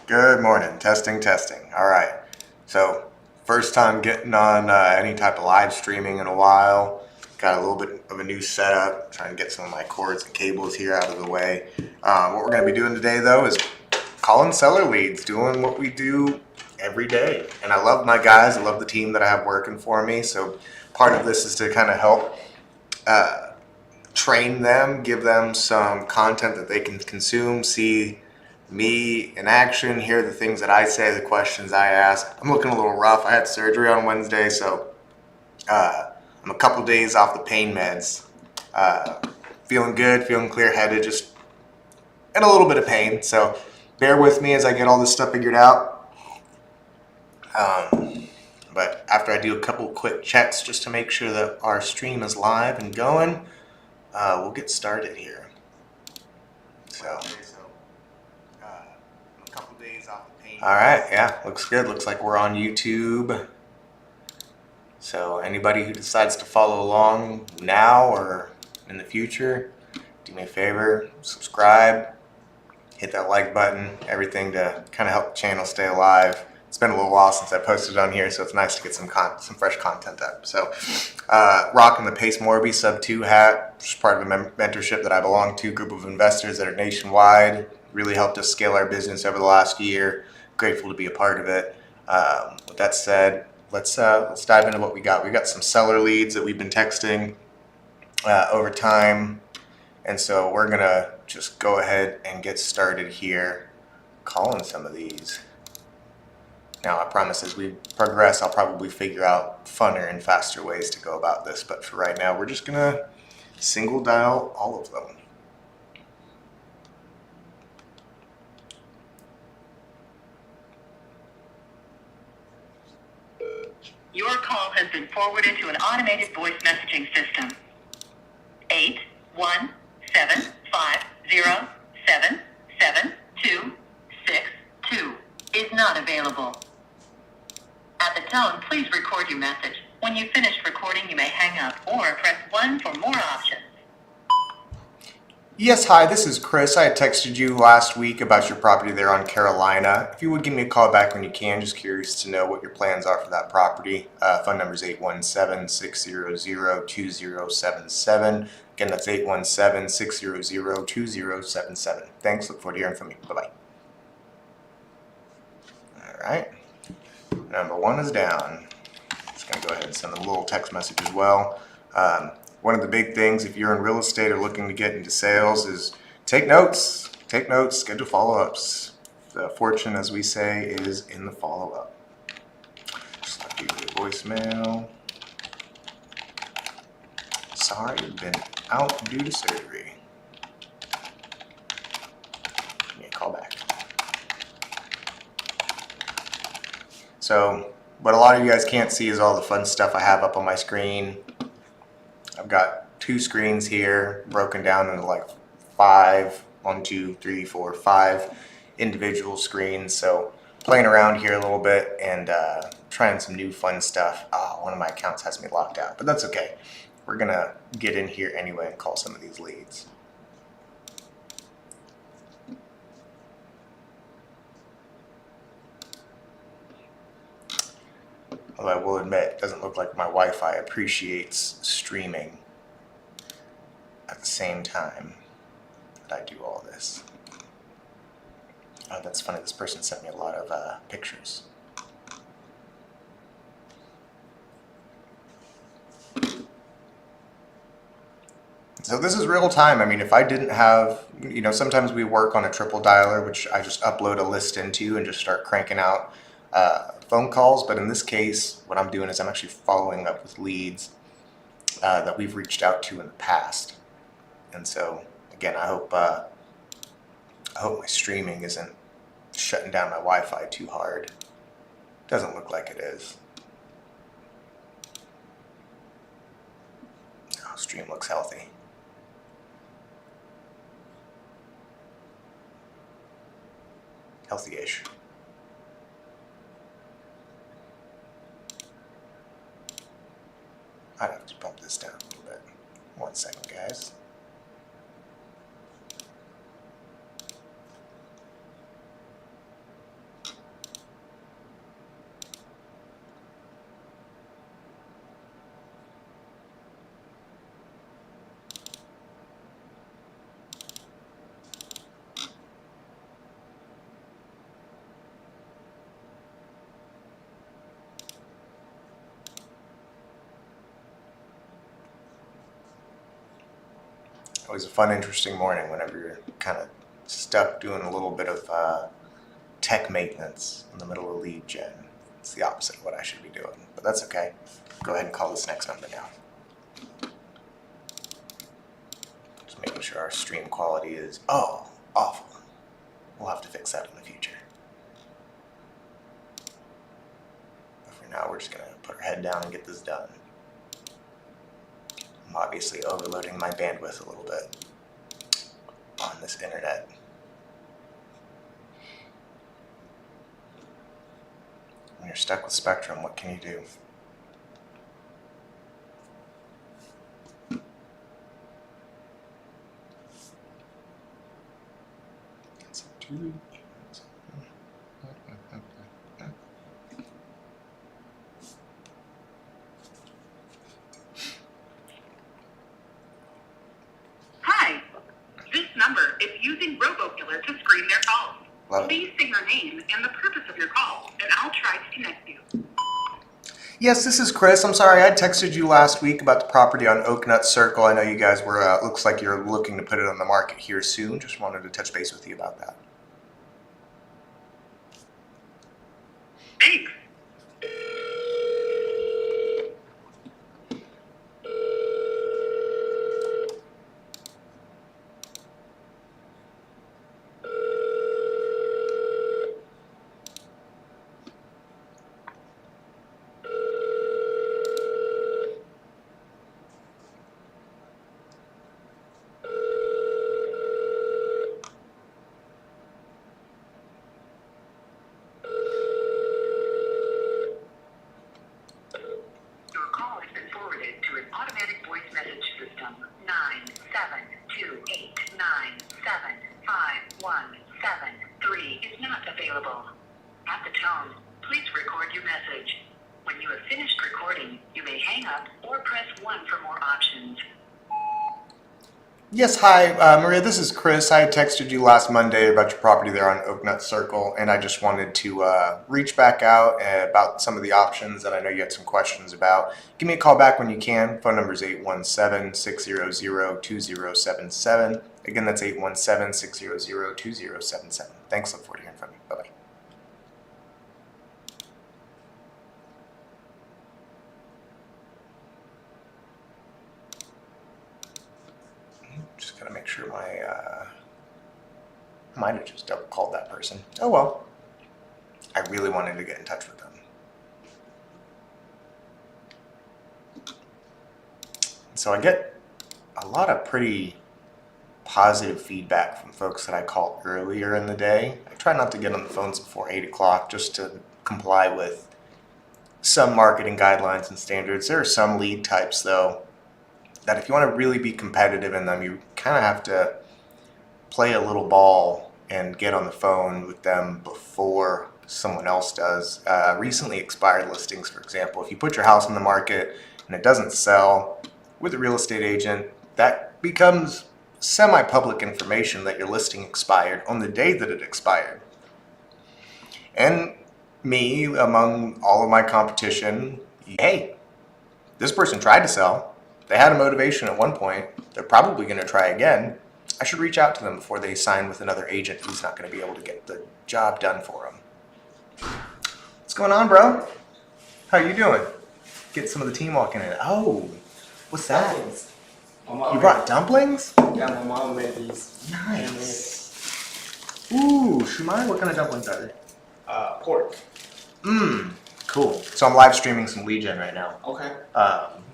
Good morning. Testing, testing. All right. So, first time getting on any type of live streaming in a while. Got a little bit of a new setup. Trying to get some of my cords and cables here out of the way. What we're going to be doing today, though, is calling seller leads, doing what we do every day. And I love my guys. I love the team that I have working for me. So, part of this is to kind of help train them, give them some content that they can consume, see me in action, hear the things that I say, the questions I ask. I'm looking a little rough. I had surgery on Wednesday, so I'm a couple days off the pain meds. Feeling good, feeling clear-headed, just in a little bit of pain. So bear with me as I get all this stuff figured out. But after I do a couple quick checks just to make sure that our stream is live and going, we'll get started here. So, a couple days off the pain. All right, yeah, looks good. Looks like we're on YouTube. So anybody who decides to follow along now or in the future, do me a favor, subscribe, hit that like button, everything to kind of help the channel stay alive. It's been a little while since I posted on here, so it's nice to get some fresh content up. So, rocking the Pace Morby Sub 2 hat, which is part of a mentorship that I belong to, a group of investors that are nationwide. Really helped us scale our business over the last year. Grateful to be a part of it. With that said, let's dive into what we got. We got some seller leads that we've been texting over time, and so we're gonna just go ahead and get started here, calling some of these. Now, I promise as we progress, I'll probably figure out funner and faster ways to go about this, but for right now, we're just gonna single dial all of them. Your call has been forwarded to an automated voice messaging system. 81750777262 is not available. At the tone, please record your message. When you've finished recording, you may hang up or press 1 for more options. Yes, hi, this is Chris. I had texted you last week about your property there on Carolina. If you would give me a call back when you can, just curious to know what your plans are for that property. Phone number is 817-600-2077. Again, that's 817-600-2077. Thanks, look forward to hearing from you. Bye-bye. All right, number one is down. Just gonna go ahead and send them a little text message as well. One of the big things if you're in real estate or looking to get into sales is take notes, schedule follow-ups. The fortune, as we say, is in the follow-up. Just left you a voicemail. Sorry, you've been out due to surgery. Give me a call back. So, what a lot of you guys can't see is all the fun stuff I have up on my screen. I've got 2 screens here broken down into like 5, 1, 2, 3, 4, 5 individual screens. So playing around here a little bit and trying some new fun stuff. One of my accounts has me locked out, but that's okay. We're gonna get in here anyway and call some of these leads. Although I will admit, it doesn't look like my Wi-Fi appreciates streaming at the same time that I do all this. Oh, that's funny. This person sent me a lot of pictures. So this is real time. I mean, if I didn't have, sometimes we work on a triple dialer, which I just upload a list into and just start cranking out phone calls. But in this case, what I'm doing is I'm actually following up with leads that we've reached out to in the past. And so, again, I hope my streaming isn't shutting down my Wi-Fi too hard. Doesn't look like it is. Oh, stream looks healthy. Healthy-ish. I'd have to bump this down a little bit. 1 second, guys. Always a fun, interesting morning whenever you're kind of stuck doing a little bit of tech maintenance in the middle of lead gen. It's the opposite of what I should be doing, but that's okay. Go ahead and call this next number now. Just making sure our stream quality is, awful. We'll have to fix that in the future. But for now, we're just gonna put our head down and get this done. I'm obviously overloading my bandwidth a little bit on this internet. When you're stuck with Spectrum, what can you do? Hi. This number is using RoboKiller to screen their calls. Love it. Please say your name and the purpose of your call, and I'll try to connect you. Yes, this is Chris. I'm sorry, I texted you last week about the property on Oaknut Circle. I know you guys were, looks like you're looking to put it on the market here soon. Just wanted to touch base with you about that. Thanks. Your call has been forwarded to an automatic voice message system. 972897517 is not available. At the tone, please record your message. When you have finished recording, you may hang up or press 1 for more options. Yes, hi, Maria, this is Chris. I had texted you last Monday about your property there on Oaknut Circle, and I just wanted to reach back out about some of the options that I know you had some questions about. Give me a call back when you can. Phone number is 817-600-2077. Again, that's 817-600-2077. Thanks, look forward to hearing from you. Bye-bye. Just gotta make sure I might have just double called that person. Oh well. I really wanted to get in touch with them. So I get a lot of pretty positive feedback from folks that I called earlier in the day. I try not to get on the phones before 8 o'clock just to comply with some marketing guidelines and standards. There are some lead types though that if you want to really be competitive in them, you kind of have to play a little ball and get on the phone with them before someone else does. Recently expired listings, for example, if you put your house on the market and it doesn't sell with a real estate agent, that becomes semi-public information that your listing expired on the day that it expired. And me, among all of my competition, hey, this person tried to sell. They had a motivation at one point. They're probably going to try again. I should reach out to them before they sign with another agent who's not going to be able to get the job done for them. What's going on, bro? How you doing? Get some of the team walking in. Oh, what's that? Dumplings. You brought dumplings? Yeah, my mom made these. Nice. Ooh, Shumai, what kind of dumplings are they? Pork. Cool. So I'm live streaming some lead gen right now. Okay.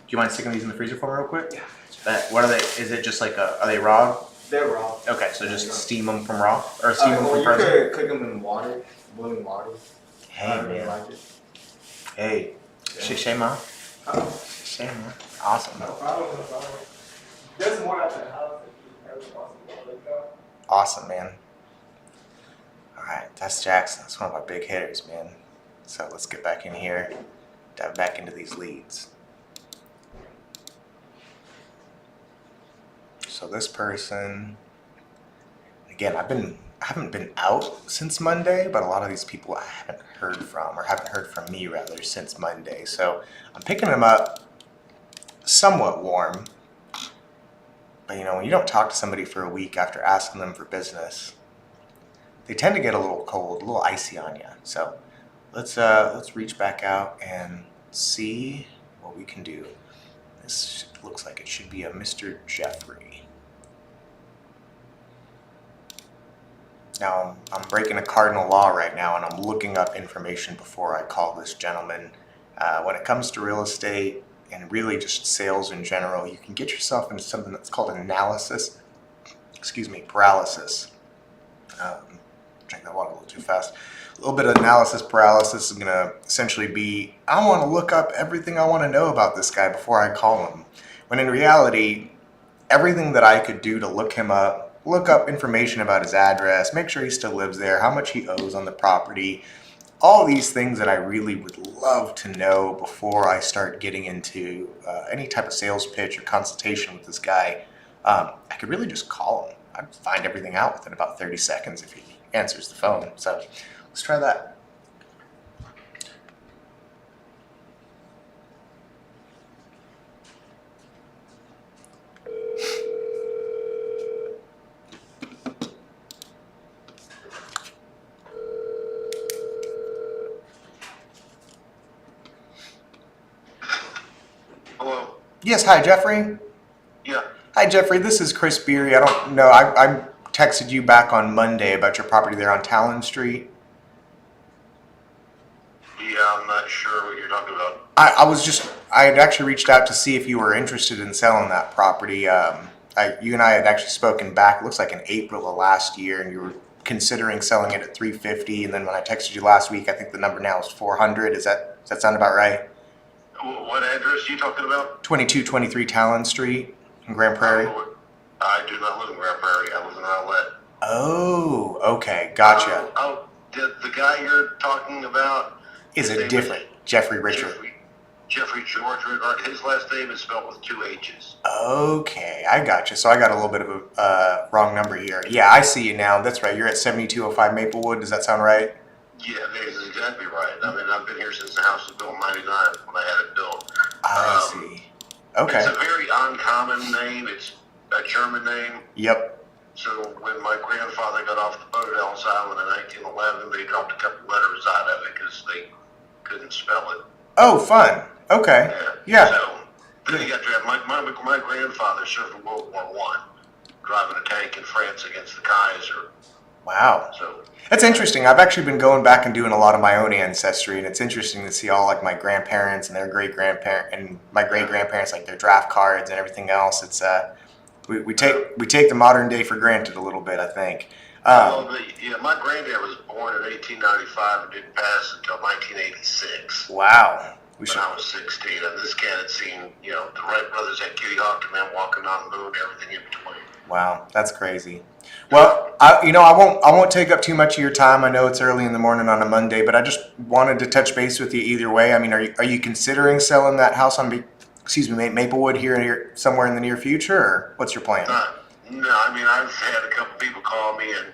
Do you mind sticking these in the freezer for me real quick? Yeah. What are they? Is it just like are they raw? They're raw. Okay, so just steam them from raw or steam them Well, from you frozen. could cook them in water, boiling water. Hey I really man. like it. Hey. Yeah. Ma. Oh, Ma. Awesome. no problem, no problem. There's more at the house if you ever want to go. Awesome, man. All right, that's Jackson. That's one of our big hitters, man. So let's get back in here, dive back into these leads. So this person, again, I haven't been out since Monday, but a lot of these people I haven't heard from, or haven't heard from me rather, since Monday. So I'm picking them up somewhat warm. But when you don't talk to somebody for a week after asking them for business, they tend to get a little cold, a little icy on you. So let's reach back out and see what we can do. This looks like it should be a Mr. Jeffrey. Now I'm breaking a cardinal law right now, and I'm looking up information before I call this gentleman. When it comes to real estate and really just sales in general, you can get yourself into something that's called paralysis. Drink that water a little too fast. A little bit of analysis paralysis is going to essentially be, I want to look up everything I want to know about this guy before I call him. When in reality, everything that I could do to look him up, look up information about his address, make sure he still lives there, how much he owes on the property, all these things that I really would love to know before I start getting into any type of sales pitch or consultation with this guy, I could really just call him. I'd find everything out within about 30 seconds if he answers the phone. So let's try that. Hello. Yes, hi, Jeffrey. Yeah. Hi, Jeffrey. This is Chris Beery. I don't know. I texted you back on Monday about your property there on Talon Street. Yeah, I'm not sure what you're talking about. I had actually reached out to see if you were interested in selling that property. You and I had actually spoken back, it looks like in April of last year, and you were considering selling it at $350. And then when I texted you last week, I think the number now is $400. Does that sound about right? What address are you talking about? 2223 Talon Street in Grand Prairie. I do not live in Grand Prairie. I live in Outlet. Oh, okay, gotcha. The guy you're talking about Is his it name different? Jeffrey Richard. Jeffrey George Rigard. His last name is spelled with 2 H's. Okay, I gotcha. So I got a little bit of a wrong number here. Yeah, I see you now. That's right. You're at 7205 Maplewood. Does that sound right? Yeah, that is exactly right. I mean, I've been here since the house was built in '99 when I had it built. I see. Okay. It's a very uncommon name. It's a German name. Yep. So when my grandfather got off the boat at Ellis Island in 1911, they dropped a couple letters out of it because they couldn't spell it. Oh, fun. Okay. Yeah. So then he got drafted. My grandfather served in World War I, driving a tank in France against the Kaiser. Wow. So That's interesting. I've actually been going back and doing a lot of my own ancestry, and it's interesting to see all like my grandparents and their great grandparents and my great grandparents, like their draft cards and everything else. It's we take the modern day for granted a little bit, I think. my granddad was born in 1895 and didn't pass until 1986. Wow. When I was 16, and this cat had seen, the Wright brothers had Kitty Hawk, and then walking on the moon, everything in between. Wow, that's crazy. Well, I won't take up too much of your time. I know it's early in the morning on a Monday, but I just wanted to touch base with you either way. I mean, are you considering selling that house on Maplewood here somewhere in the near future, or what's your plan? No, I mean, I've had a couple people call me, and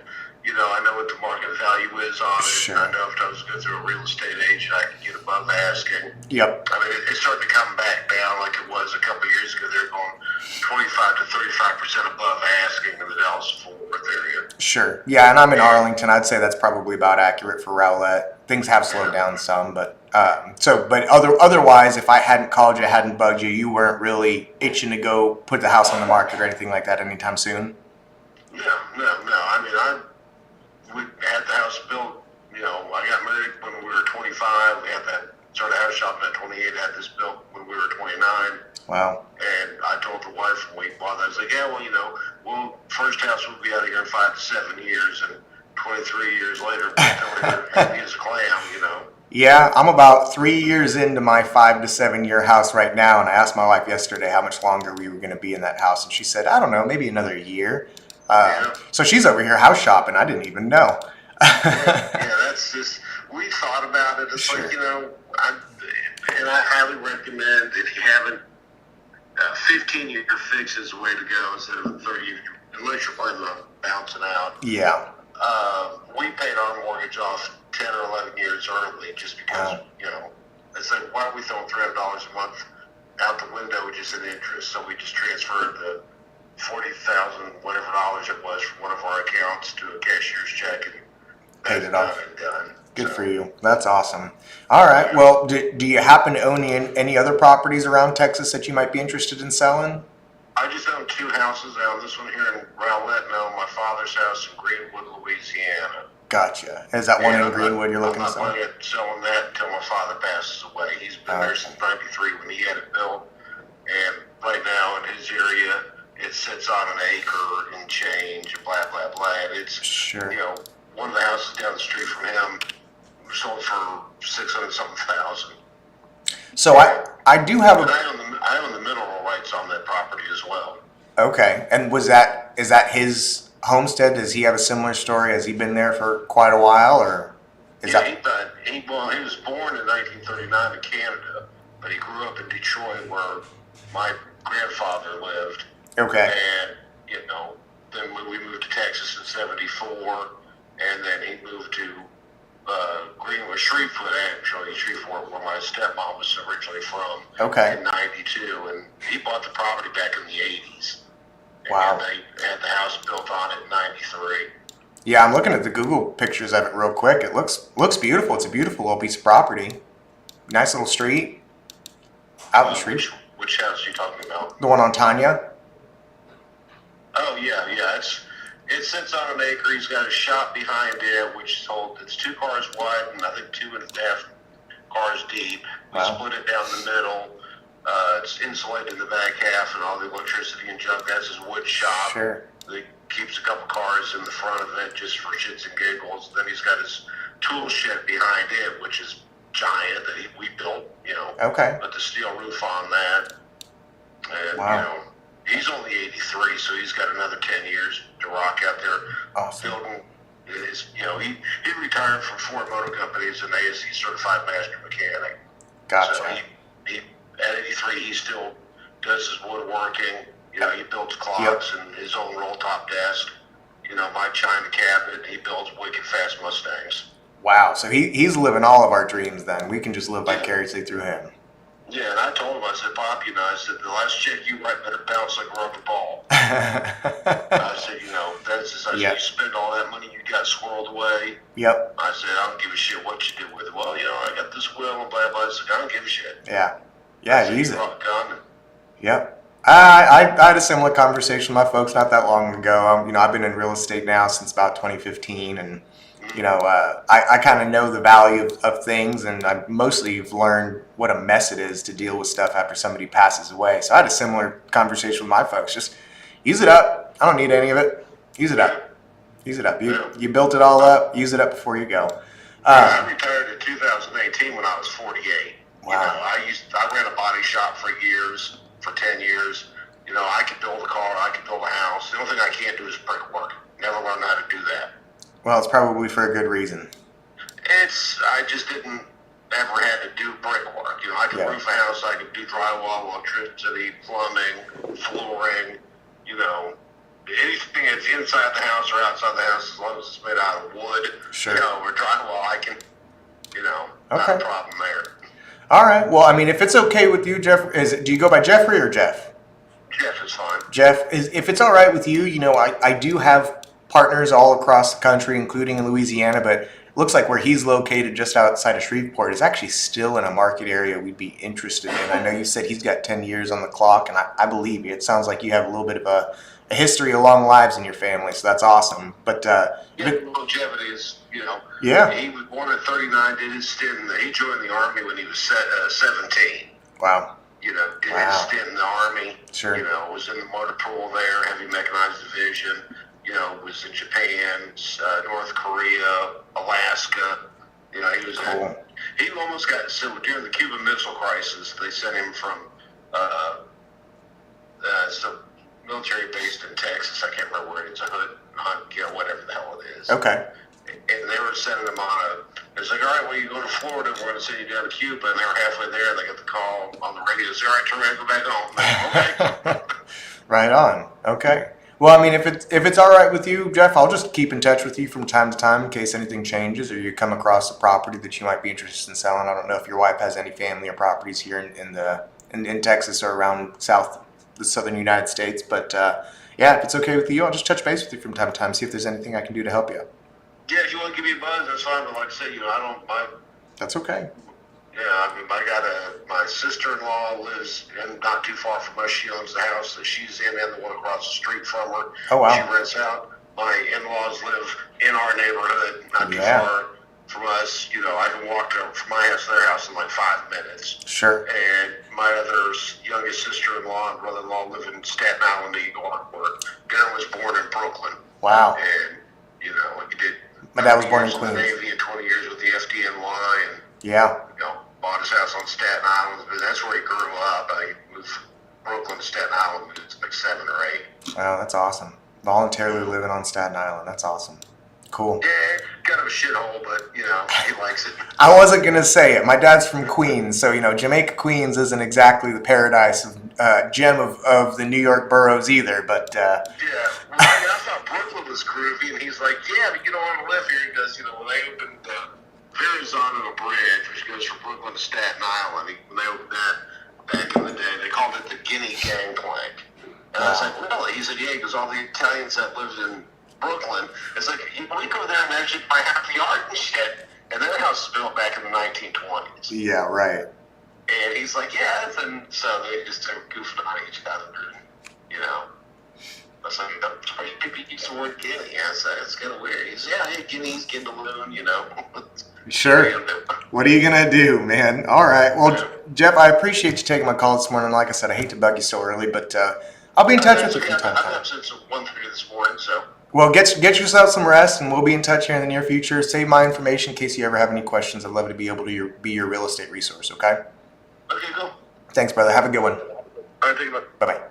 I know what the market value is on it. Sure. I know if I was going through a real estate agent, I could get above asking. Yep. I mean, it's starting to come back down like it was a couple of years ago. They're going 25 to 35% above asking in the Dallas-Fort Worth area. Sure. Yeah, and I'm in Arlington. I'd say that's probably about accurate for Rowlett. Things have slowed down some, but otherwise, if I hadn't called you, hadn't bugged you, you weren't really itching to go put the house on the market or anything like that anytime soon? No. I mean, we had the house built, I got married when we were 25. We had started house shopping at 28, had this built when we were 29. Wow. And I told the wife when we bought that, I was like, first house will be out of here in 5 to 7 years, and 23 years later, we're still here happy as a clam, Yeah, I'm about 3 years into my 5 to 7 year house right now, and I asked my wife yesterday how much longer we were going to be in that house, and she said, I don't know, maybe another year. So she's over here house shopping. I didn't even know. That's just, we thought about it. It's Sure. like, and I highly recommend if you haven't, 15-year fix is the way to go instead of a 30-year, unless you're planning on bouncing out. Yeah. We paid our mortgage off 10 or 11 years early just because, it's like, why are we throwing $300 a month out the window just in interest? So we just transferred the $40,000 whatever it was from one of our accounts to a cashier's check, and Paid that's it off. done and done. Good So, for you. That's awesome. All right. Yeah. Well, do you happen to own any other properties around Texas that you might be interested in selling? I just own 2 houses. I own this one here in Rowlett, and I own my father's house in Greenwood, Louisiana. Gotcha. Is that one And in Greenwood you're looking to I'm sell? not planning on selling that until my father passes away. He's been there since '93 when he had it built, and right now in his area, it sits on an acre and change, and blah blah blah. And it's Sure. one of the houses down the street from him sold for 600 something thousand. So I do have And a I own the mineral rights on that property as well. okay. And is that his homestead? Does he have a similar story? Has he been there for quite a while, or is Yeah, that he died. He was born in 1939 in Canada, but he grew up in Detroit where my grandfather lived. okay? And, then when we moved to Texas in '74, and then he moved to Greenwood, Shreveport, actually, Shreveport, where my stepmom was originally from, Okay. in '92. And he bought the property back in the '80s. Wow. And they had the house built on it in '93. Yeah, I'm looking at the Google pictures of it real quick. It looks beautiful. It's a beautiful little piece of property. Nice little street. Out in Shreveport. Which house are you talking about? The one on Tanya. Oh yeah. It sits on an acre. He's got a shop behind it, which it's 2 cars wide and I think 2.5 cars deep. We Wow. split it down the middle. It's insulated in the back half, and all the electricity and junk. That's his wood shop. Sure. He keeps a couple cars in the front of it just for shits and giggles. Then he's got his tool shed behind it, which is giant that we built. Okay. Put the steel roof on that. And, Wow. he's only 83, so he's got another 10 years to rock out there Awesome. building his, he retired from Ford Motor Company as an ASE certified master mechanic. Gotcha. So he at 83, he still does his woodworking. He builds clocks and his own roll top desk. My china cabinet, he builds wicked fast Mustangs. Wow. So he's living all of our dreams then. We can just live vicariously through him. Yeah, and I told him, I said, Bob, I said, the last check you write better bounce like a rubber ball. I said, that's just, Yeah. you spend all that money you got squirreled away. Yep. I said, I don't give a shit what you do with it. Well, I got this will and blah, blah. I said, I don't give a shit. Yeah. Yeah. I said, Use you it. rock gun. Yep. I had a similar conversation with my folks not that long ago. I've been in real estate now since about 2015, and I kind of know the value of things, and I mostly have learned what a mess it is to deal with stuff after somebody passes away. So I had a similar conversation with my folks. Just use it up. I don't need any of it. Use it up. Use it up. You built it all up. Use it up before you go. I retired in 2018 when I was 48. Wow. I ran a body shop for 10 years. I could build a car, I could build a house. The only thing I can't do is brickwork. Never learned how to do that. Well, it's probably for a good reason. I just didn't ever had to do brickwork. I could roof a house, I could do drywall, electricity, plumbing, flooring, anything that's inside the house or outside the house, as long as it's made out of wood, Sure. or drywall, I can, not Okay. a problem there. All right. Well, if it's okay with you, Jeff, do you go by Jeffrey or Jeff? Jeff is fine. Jeff, if it's all right with you, I do have partners all across the country, including in Louisiana, but it looks like where he's located just outside of Shreveport is actually still in a market area we'd be interested in. I know you said he's got 10 years on the clock, and I believe you. It sounds like you have a little bit of a history of long lives in your family, so that's awesome. But Longevity is, yeah. He was born at 39, did his stint, he joined the Army when he was 17. Wow. Did Wow. his stint in the Army. Sure. Was in the motor pool there, heavy mechanized division. Was in Japan, North Korea, Alaska. He was Cool. he almost got during the Cuban Missile Crisis. They sent him from some military based in Texas. I can't remember where it is. Hunt, whatever the hell it is. Okay. And they were sending him on it's like, all right, well, you go to Florida, we're going to send you down to Cuba. And they were halfway there, and they got the call on the radio. Say, all right, turn around, go back home. Like, okay. Right on. Okay. Well, if it's all right with you, Jeff, I'll just keep in touch with you from time to time in case anything changes or you come across a property that you might be interested in selling. I don't know if your wife has any family or properties here in Texas or around the southern United States, but yeah, if it's okay with you, I'll just touch base with you from time to time, see if there's anything I can do to help you. Yeah, if you want to give me a buzz, that's fine. But like I said, I don't mind. That's okay. Yeah, I mean, my sister-in-law lives not too far from us. She owns the house that she's in and the one across the street from her. Oh, wow. She rents out. My in-laws live in our neighborhood, not too Yeah. far from us. I can walk from my house to their house in like 5 minutes. Sure. And my other youngest sister-in-law and brother-in-law live in Staten Island, New York, where Darren was born in Brooklyn. Wow. And, he did. My dad was born in 20 Queens. years the Navy and 20 years with the FDNY, and Yeah. bought his house on Staten Island, but that's where he grew up. He moved from Brooklyn to Staten Island when he was like 7 or 8. Wow, that's awesome. Voluntarily living on Staten Island. That's awesome. Cool. Yeah, kind of a shithole, but he likes it. I wasn't gonna say it. My dad's from Queens, so Jamaica, Queens isn't exactly the paradise of gem of the New York boroughs either. But Yeah, well, I thought Brooklyn was groovy, and he's like, yeah, but you don't want to live here. He goes, when they opened Verrazano Bridge, which goes from Brooklyn to Staten Island, when they opened that back in the day, they called it the Guinea Gangplank. And I was like, really? He said, yeah, because all the Italians that lived in Brooklyn, it's like, we go there and actually buy half the art and shit. And their house was built back in the 1920s. yeah, right. And he's like, yeah, and so they just started goofing on each other. I was like, maybe use the word Guinea. So it's kind of weird. He's, yeah, hey, Guinea's Gindaloon, Sure. What are you gonna do, man? All right. Well, Jeff, I appreciate you taking my call this morning. Like I said, I hate to bug you so early, but I'll be in touch with you from time to time. I'm up since 1:30 this morning, so. Well, get yourself some rest, and we'll be in touch here in the near future. Save my information in case you ever have any questions. I'd love to be able to be your real estate resource, okay? Okay, cool. Thanks, brother. Have a good one. All right, take it back. Bye-bye.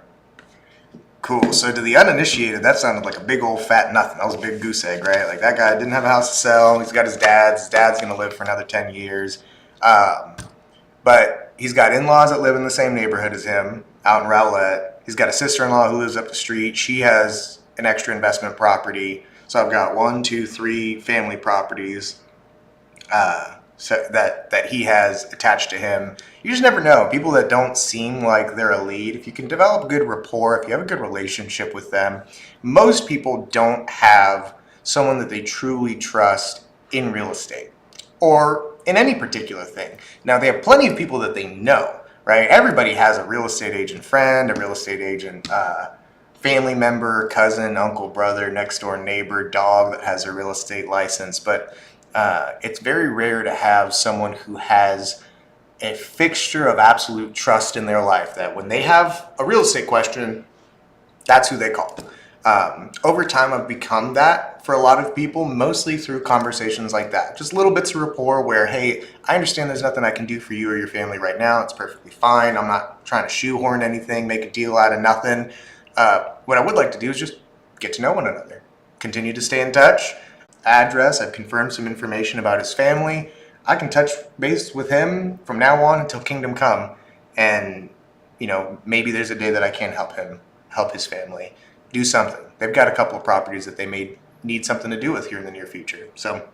Cool. So to the uninitiated, that sounded like a big old fat nothing. That was a big goose egg, right? Like, that guy didn't have a house to sell. He's got his dad's. His dad's going to live for another 10 years. But he's got in-laws that live in the same neighborhood as him out in Rowlett. He's got a sister-in-law who lives up the street. She has an extra investment property. So I've got 1, 2, 3 family properties so that he has attached to him. You just never know. People that don't seem like they're a lead, if you can develop good rapport, if you have a good relationship with them, most people don't have someone that they truly trust in real estate or in any particular thing. Now, they have plenty of people that they know, right? Everybody has a real estate agent friend, a real estate agent family member, cousin, uncle, brother, next door neighbor, dog that has a real estate license. But it's very rare to have someone who has a fixture of absolute trust in their life, that when they have a real estate question, that's who they call. Over time, I've become that for a lot of people, mostly through conversations like that. Just little bits of rapport where, hey, I understand there's nothing I can do for you or your family right now. It's perfectly fine. I'm not trying to shoehorn anything, make a deal out of nothing. What I would like to do is just get to know one another, continue to stay in touch. Address, I've confirmed some information about his family. I can touch base with him from now on until kingdom come. And, maybe there's a day that I can help his family do something. They've got a couple of properties that they may need something to do with here in the near future. So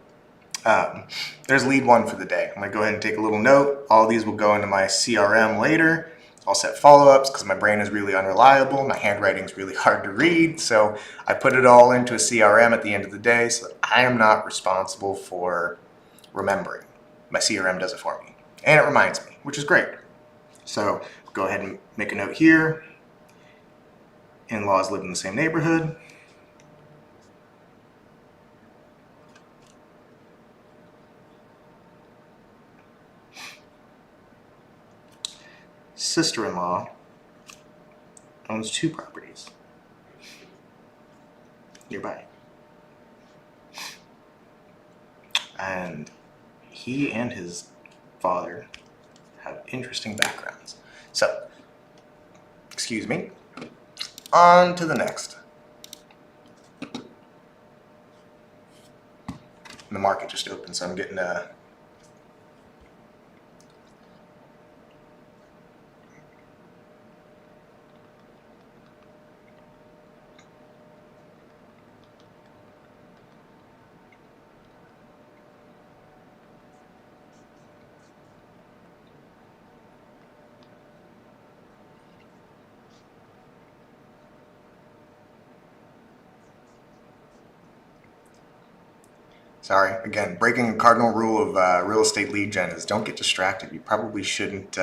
there's lead 1 for the day. I'm going to go ahead and take a little note. All these will go into my CRM later. I'll set follow-ups because my brain is really unreliable. My handwriting is really hard to read. So I put it all into a CRM at the end of the day so that I am not responsible for remembering. My CRM does it for me. And it reminds me, which is great. So go ahead and make a note here. In-laws live in the same neighborhood. Sister-in-law owns 2 properties nearby. And he and his father have interesting backgrounds. So, excuse me. On to the next. The market just opened, so I'm getting Sorry, again, breaking a cardinal rule of real estate lead gen is don't get distracted. You probably shouldn't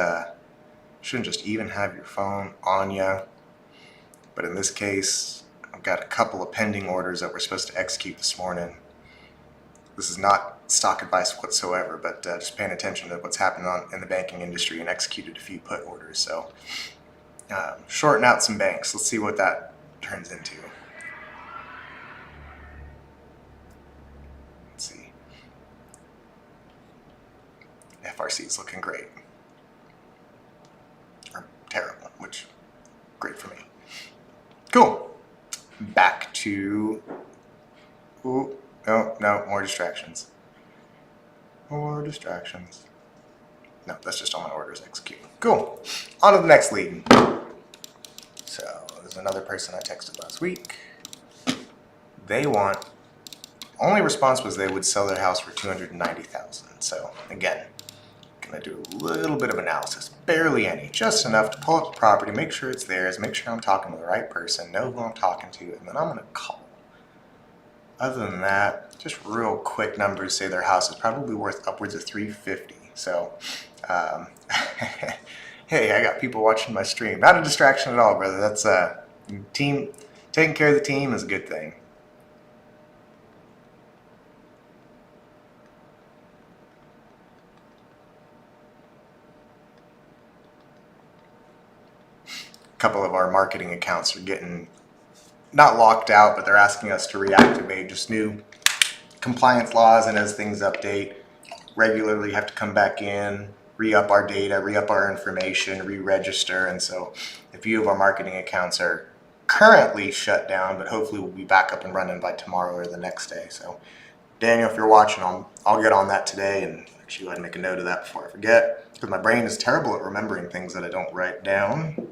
just even have your phone on you. But in this case, I've got a couple of pending orders that we're supposed to execute this morning. This is not stock advice whatsoever, but just paying attention to what's happening in the banking industry and executed a few put orders. So shorting out some banks. Let's see what that turns into. Let's see. FRC is looking great. Or terrible, which great for me. Cool. Back to... Ooh, no, more distractions. More distractions. No, that's just all my orders executing. Cool. On to the next lead. So, there's another person I texted last week. They want... Only response was they would sell their house for $290,000. So, again, gonna do a little bit of analysis. Barely any. Just enough to pull up the property, make sure it's theirs, make sure I'm talking to the right person, know who I'm talking to, and then I'm gonna call. Other than that, just real quick numbers say their house is probably worth upwards of $350. So, hey, I got people watching my stream. Not a distraction at all, brother. That's team taking care of the team is a good thing. A couple of our marketing accounts are getting not locked out, but they're asking us to reactivate just new compliance laws, and as things update, regularly have to come back in, re-up our data, re-up our information, re-register. And so a few of our marketing accounts are currently shut down, but hopefully we'll be back up and running by tomorrow or the next day. So Daniel, if you're watching, I'll get on that today, and actually go ahead and make a note of that before I forget, because my brain is terrible at remembering things that I don't write down.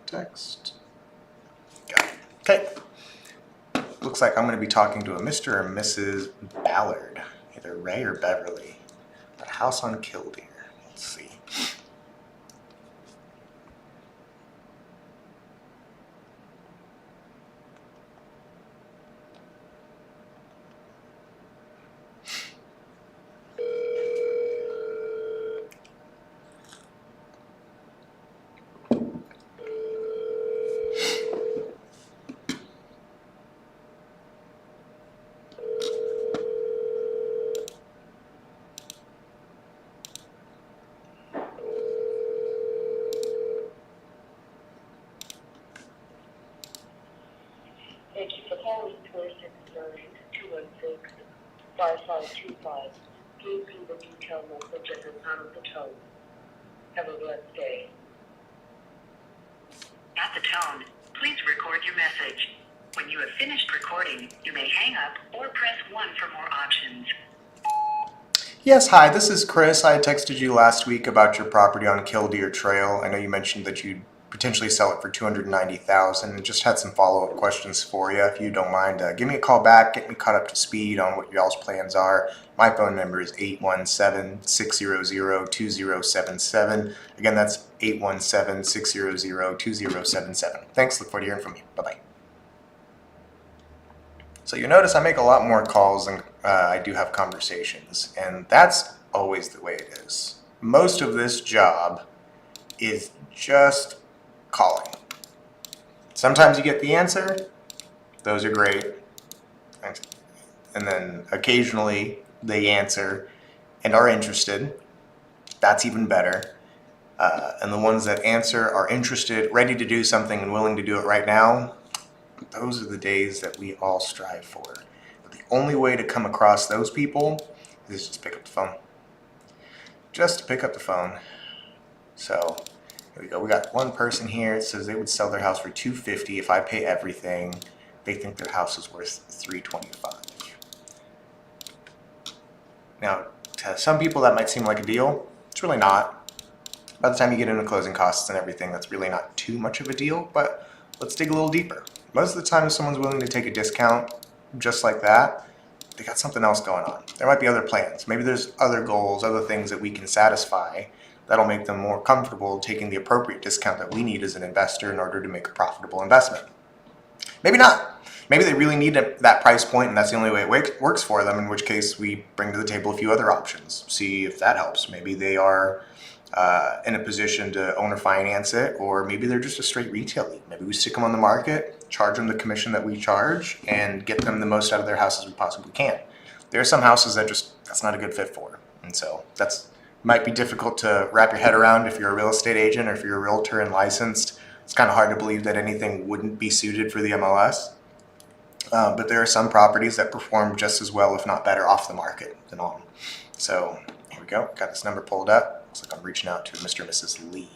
Text. Got it. Okay. Looks like I'm going to be talking to a Mr. or Mrs. Ballard, either Ray or Beverly. A house on Killdeer. Let's see. Thank you for calling 469-216-5525. Please leave a detailed message at the time of the tone. Have a blessed day. At the tone, please record your message. When you have finished recording, you may hang up or press 1 for more options. Yes, hi, this is Chris. I texted you last week about your property on Killdeer Trail. I know you mentioned that you'd potentially sell it for $290,000, and just had some follow-up questions for you. If you don't mind, give me a call back, get me caught up to speed on what y'all's plans are. My phone number is 817-600-2077. Again, that's 817-600-2077. Thanks, look forward to hearing from you. Bye-bye. So you notice I make a lot more calls than I do have conversations, and that's always the way it is. Most of this job is just calling. Sometimes you get the answer, those are great, and then occasionally they answer and are interested, that's even better. And the ones that answer are interested, ready to do something and willing to do it right now, those are the days that we all strive for. But the only way to come across those people is just pick up the phone. Just pick up the phone. So here we go. We got one person here. It says they would sell their house for $250 if I pay everything. They think their house is worth $325. Now, to some people that might seem like a deal. It's really not. By the time you get into closing costs and everything, that's really not too much of a deal. But let's dig a little deeper. Most of the time, if someone's willing to take a discount just like that, they got something else going on. There might be other plans. Maybe there's other goals, other things that we can satisfy that'll make them more comfortable taking the appropriate discount that we need as an investor in order to make a profitable investment. Maybe not. Maybe they really need that price point and that's the only way it works for them, in which case we bring to the table a few other options, see if that helps. Maybe they are in a position to own or finance it, or maybe they're just a straight retail lead. Maybe we stick them on the market, charge them the commission that we charge, and get them the most out of their house as we possibly can. There are some houses that that's not a good fit for, and so that's might be difficult to wrap your head around if you're a real estate agent or if you're a realtor and licensed. It's kind of hard to believe that anything wouldn't be suited for the MLS. But there are some properties that perform just as well, if not better, off the market than on. So here we go. Got this number pulled up. Looks like I'm reaching out to Mr. and Mrs. Lee.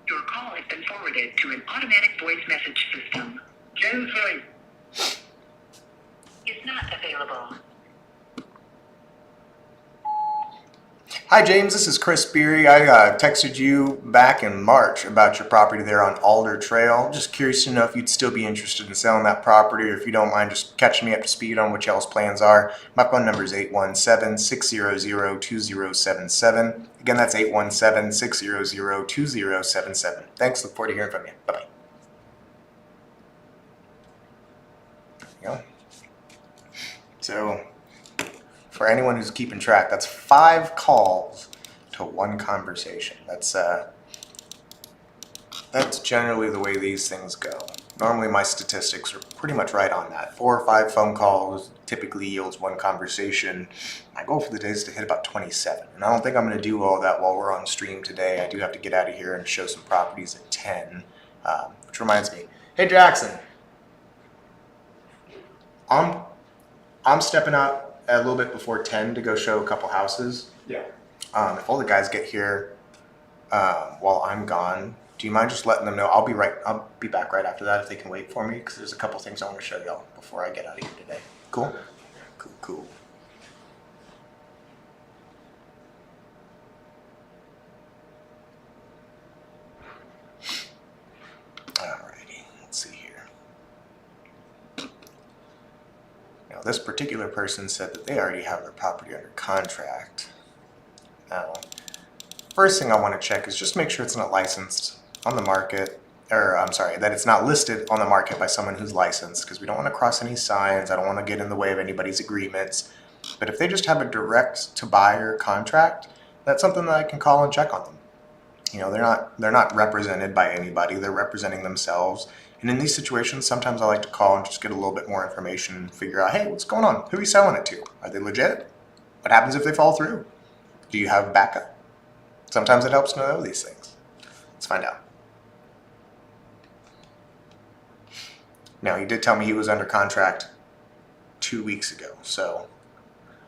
Your call has been forwarded to an automatic voice message system. James Lee is not available. Hi James, this is Chris Beery. I texted you back in March about your property there on Alder Trail. Just curious to know if you'd still be interested in selling that property, or if you don't mind just catching me up to speed on what y'all's plans are. My phone number is 817-600-2077. Again, that's 817-600-2077. Thanks, look forward to hearing from you. Bye-bye. There you go. So, for anyone who's keeping track, that's 5 calls to 1 conversation. That's generally the way these things go. Normally my statistics are pretty much right on that. 4 or 5 phone calls typically yields 1 conversation. My goal for the day is to hit about 27. And I don't think I'm going to do all that while we're on stream today. I do have to get out of here and show some properties at 10. Which reminds me, hey Jackson, I'm stepping out a little bit before 10 to go show a couple houses. Yeah. If all the guys get here while I'm gone, do you mind just letting them know? I'll be back right after that if they can wait for me, because there's a couple things I want to show y'all before I get out of here today. Cool? Cool. Alrighty, let's see here. Now, this particular person said that they already have their property under contract. Now, first thing I want to check is just make sure it's not licensed on the market, or I'm sorry, that it's not listed on the market by someone who's licensed, because we don't want to cross any signs. I don't want to get in the way of anybody's agreements. But if they just have a direct to buyer contract, that's something that I can call and check on them. You know, they're not represented by anybody. They're representing themselves. And in these situations, sometimes I like to call and just get a little bit more information and figure out, hey, what's going on? Who are you selling it to? Are they legit? What happens if they fall through? Do you have backup? Sometimes it helps to know these things. Let's find out. Now, he did tell me he was under contract 2 weeks ago, so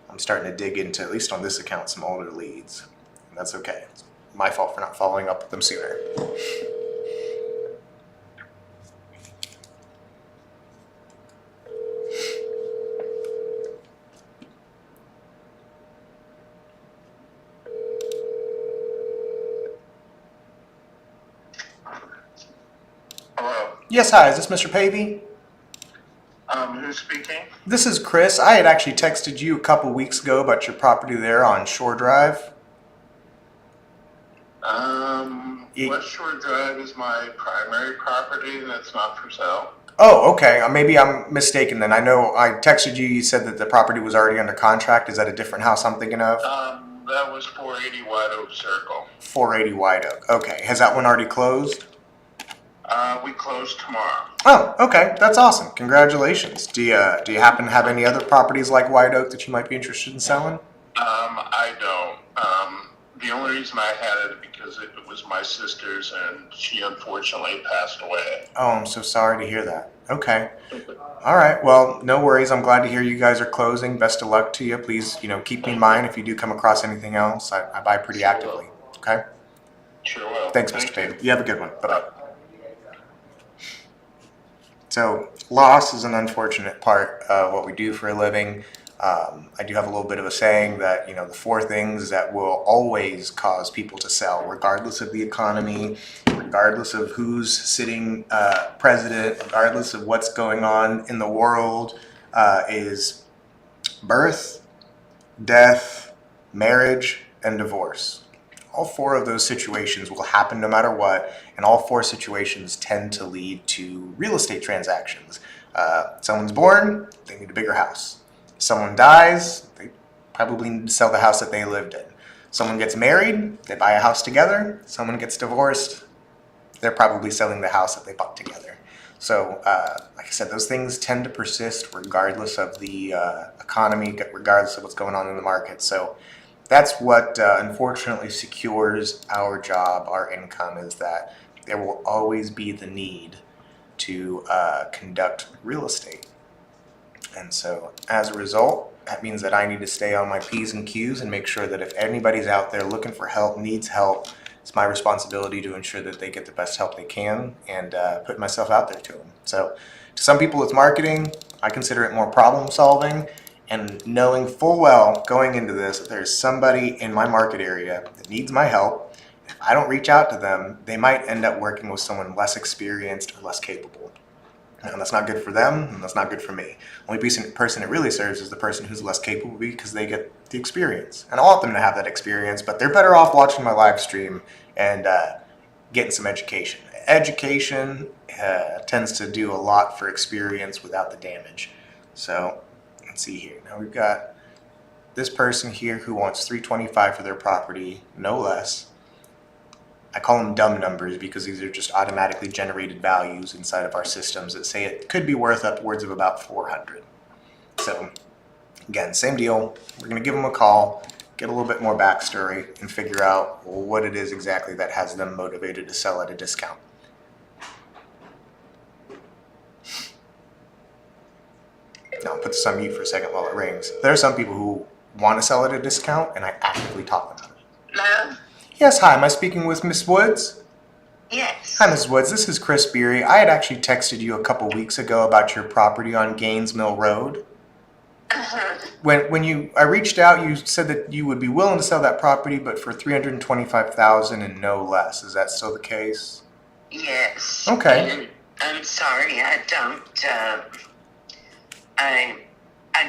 I'm starting to dig into, at least on this account, some older leads. And that's okay. It's my fault for not following up with them sooner. Hello. Yes, hi, is this Mr. Pavey? Who's speaking? This is Chris. I had actually texted you a couple weeks ago about your property there on Shore Drive. West Shore Drive is my primary property, and it's not for sale. Oh, okay. Maybe I'm mistaken then. I know I texted you. You said that the property was already under contract. Is that a different house I'm thinking of? That was 480 White Oak Circle. 480 White Oak. Okay. Has that one already closed? We close tomorrow. Oh, okay. That's awesome. Congratulations. Do you happen to have any other properties like White Oak that you might be interested in selling? I don't. The only reason I had it because it was my sister's, and she unfortunately passed away. Oh, I'm so sorry to hear that. Okay. All right. Well, no worries. I'm glad to hear you guys are closing. Best of luck to you. Please, keep me in mind if you do come across anything else. I buy pretty actively. Okay? Sure will. Thanks, Mr. Thank Payton. You have a good one. Bye-bye. So loss is an unfortunate part of what we do for a living. I do have a little bit of a saying that, the four things that will always cause people to sell, regardless of the economy, regardless of who's sitting president, regardless of what's going on in the world, is birth, death, marriage, and divorce. All four of those situations will happen no matter what, and all four situations tend to lead to real estate transactions. Someone's born, they need a bigger house. Someone dies, they probably need to sell the house that they lived in. Someone gets married, they buy a house together. Someone gets divorced, they're probably selling the house that they bought together. So, like I said, those things tend to persist regardless of the economy, regardless of what's going on in the market. So that's what unfortunately secures our job, our income, is that there will always be the need to conduct real estate. And so as a result, that means that I need to stay on my P's and Q's and make sure that if anybody's out there looking for help, needs help, it's my responsibility to ensure that they get the best help they can and put myself out there to them. So to some people it's marketing. I consider it more problem solving, and knowing full well going into this that there's somebody in my market area that needs my help. If I don't reach out to them, they might end up working with someone less experienced or less capable. And that's not good for them, and that's not good for me. Only person it really serves is the person who's less capable, because they get the experience. And I want them to have that experience, but they're better off watching my live stream and getting some education. Education tends to do a lot for experience without the damage. So let's see here. Now we've got this person here who wants $325 for their property, no less. I call them dumb numbers because these are just automatically generated values inside of our systems that say it could be worth upwards of about $400. So again, same deal. We're going to give them a call, get a little bit more backstory, and figure out what it is exactly that has them motivated to sell at a discount. Now I'll put this on mute for a second while it rings. There are some people who want to sell at a discount, and I actively talk about it. Hello? Yes, hi, am I speaking with Miss Woods? Yes. Hi, Ms. Woods. This is Chris Beery. I had actually texted you a couple weeks ago about your property on Gaines Mill Road. Uh-huh. When I reached out, you said that you would be willing to sell that property, but for $325,000 and no less. Is that still the case? Yes. Okay. And I'm sorry, I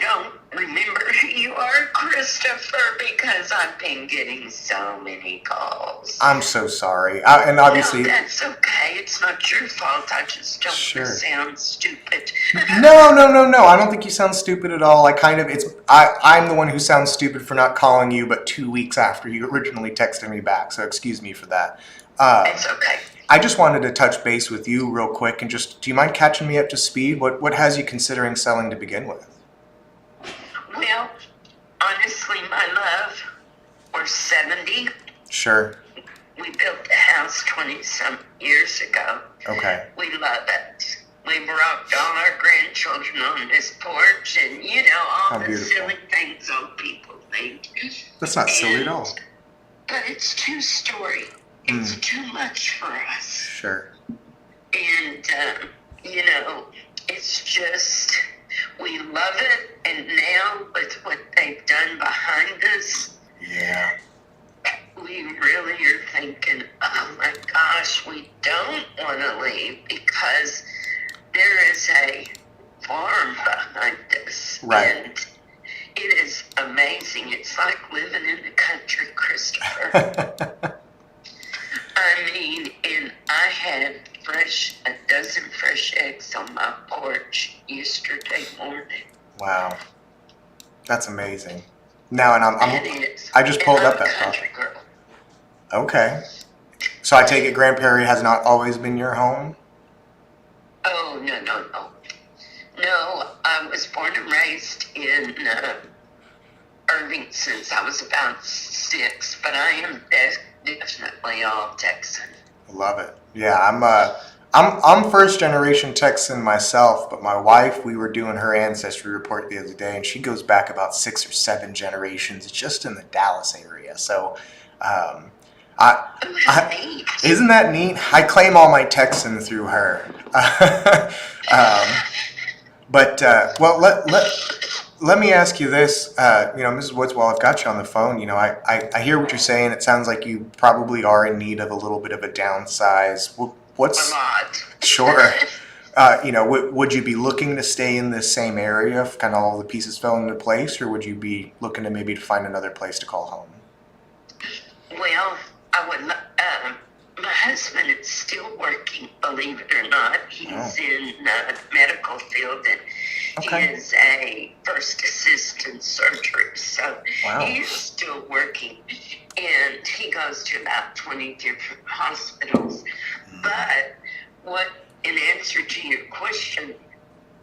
don't remember who you are, Christopher, because I've been getting so many calls. I'm so sorry. And obviously, No, that's okay. It's not your fault. I just don't Sure. want to sound stupid. No. I don't think you sound stupid at all. I'm the one who sounds stupid for not calling you, but 2 weeks after you originally texted me back. So excuse me for that. It's okay. I just wanted to touch base with you real quick and do you mind catching me up to speed? What has you considering selling to begin with? Well, honestly, my love, we're 70. Sure. We built the house 20-some years ago. Okay. We love it. We rocked all our grandchildren on this porch, and all How the beautiful. silly things old people think. That's not silly at all. But it's two-story. It's too much for us. Sure. And, it's just, we love it. And now with what they've done behind us, Yeah. we really are thinking, oh my gosh, we don't want to leave, because there is a farm behind us. Right. And it is amazing. It's like living in the country, Christopher. I mean, and I had a dozen fresh eggs on my porch yesterday morning. Wow. That's amazing. Now, and That is. I just pulled And up I'm a that country girl. Okay. So I take it Grand Prairie has not always been your home? Oh, no. No, I was born and raised in Irving since I was about 6, but I am definitely all Texan. Love it. Yeah, I'm first generation Texan myself, but my wife, we were doing her ancestry report the other day, and she goes back about 6 or 7 generations just in the Dallas area. So I, Oh, how I, neat. isn't that neat? I claim all my Texan through her. But well, let me ask you this. Mrs. Woods, while I've got you on the phone, I hear what you're saying. It sounds like you probably are in need of a little bit of a downsize. A What's lot. sure? Would you be looking to stay in this same area if kind of all the pieces fell into place, or would you be looking to maybe to find another place to call home? Well, I would. My husband is still working, believe it or not. He's in the medical field, and Okay. he is a first assistant surgery. So Wow. he is still working, and he goes to about 20 different hospitals. But in answer to your question,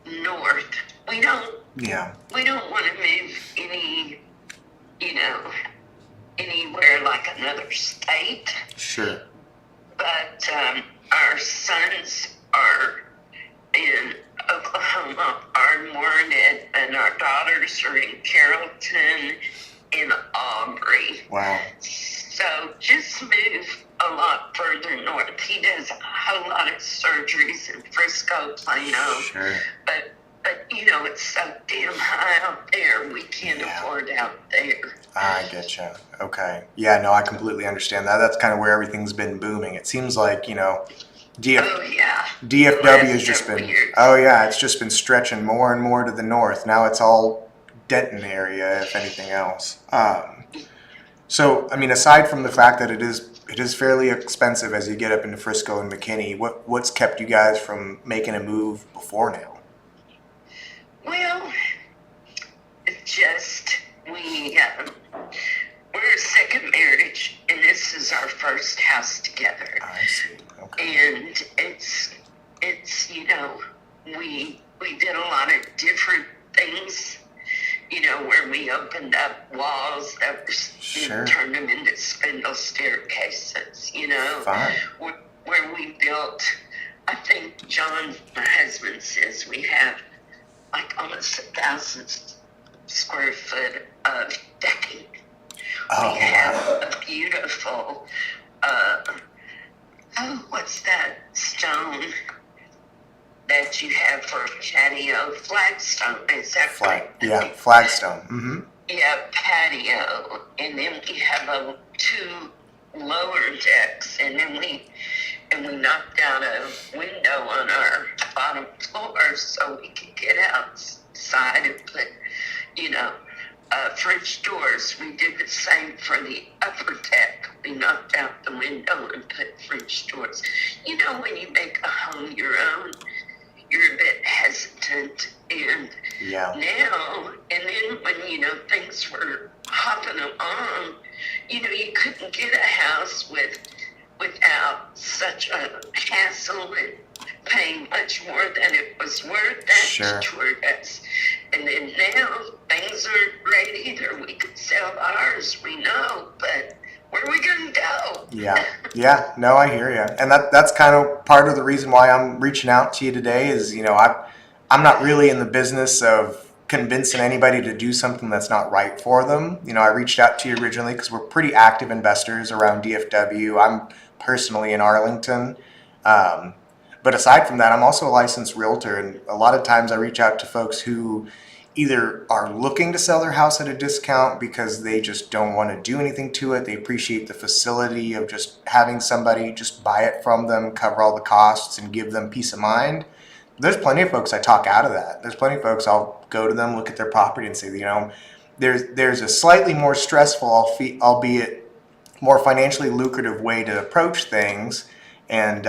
north, we don't Yeah. want to move anywhere like another state. Sure. But our sons are in Oklahoma, Ardmore, and our daughters are in Carrollton and Aubrey. Wow. So just move a lot further north. He does a whole lot of surgeries in Frisco, Plano, Sure. but it's so damn high out there. We can't Yeah. afford out there. I get you. Okay. Yeah, no, I completely understand that. That's kind of where everything's been booming. It seems like, DF, Oh yeah. DFW has Last just several been, years. oh yeah, it's just been stretching more and more to the north. Now it's all Denton area, if anything else. So, I mean, aside from the fact that it is fairly expensive as you get up into Frisco and McKinney, what's kept you guys from making a move before now? Well, it's just we're a second marriage, and this is our first house together. I see. Okay. And it's we did a lot of different things, where we opened up walls that were Sure. turned them into spindle staircases, Fine. where we built. I think John, my husband, says we have like almost 1,000 square foot of decking. Oh, We have wow. a beautiful, what's that stone that you have for a patio? Flagstone, is that right? Yeah, flagstone. Mm-hmm. Yeah, patio. And then we have two lower decks, and then we knocked out a window on our bottom floor so we could get outside and put, French doors. We did the same for the upper deck. We knocked out the window and put French doors. When you make a home your own, you're a bit hesitant. And Yeah. now, and then when, things were hopping along, you couldn't get a house without such a hassle and paying much more than it was worth. That Sure. toured us. And then now things are great either. We could sell ours, we know, but where are we going to go? Yeah. No, I hear you, and that's kind of part of the reason why I'm reaching out to you today. Is I'm not really in the business of convincing anybody to do something that's not right for them. I reached out to you originally because we're pretty active investors around DFW. I'm personally in Arlington. But aside from that, I'm also a licensed realtor, and a lot of times I reach out to folks who either are looking to sell their house at a discount because they just don't want to do anything to it. They appreciate the facility of just having somebody just buy it from them, cover all the costs, and give them peace of mind. There's plenty of folks I talk out of that. There's plenty of folks I'll go to them, look at their property, and say, there's a slightly more stressful, albeit more financially lucrative way to approach things. And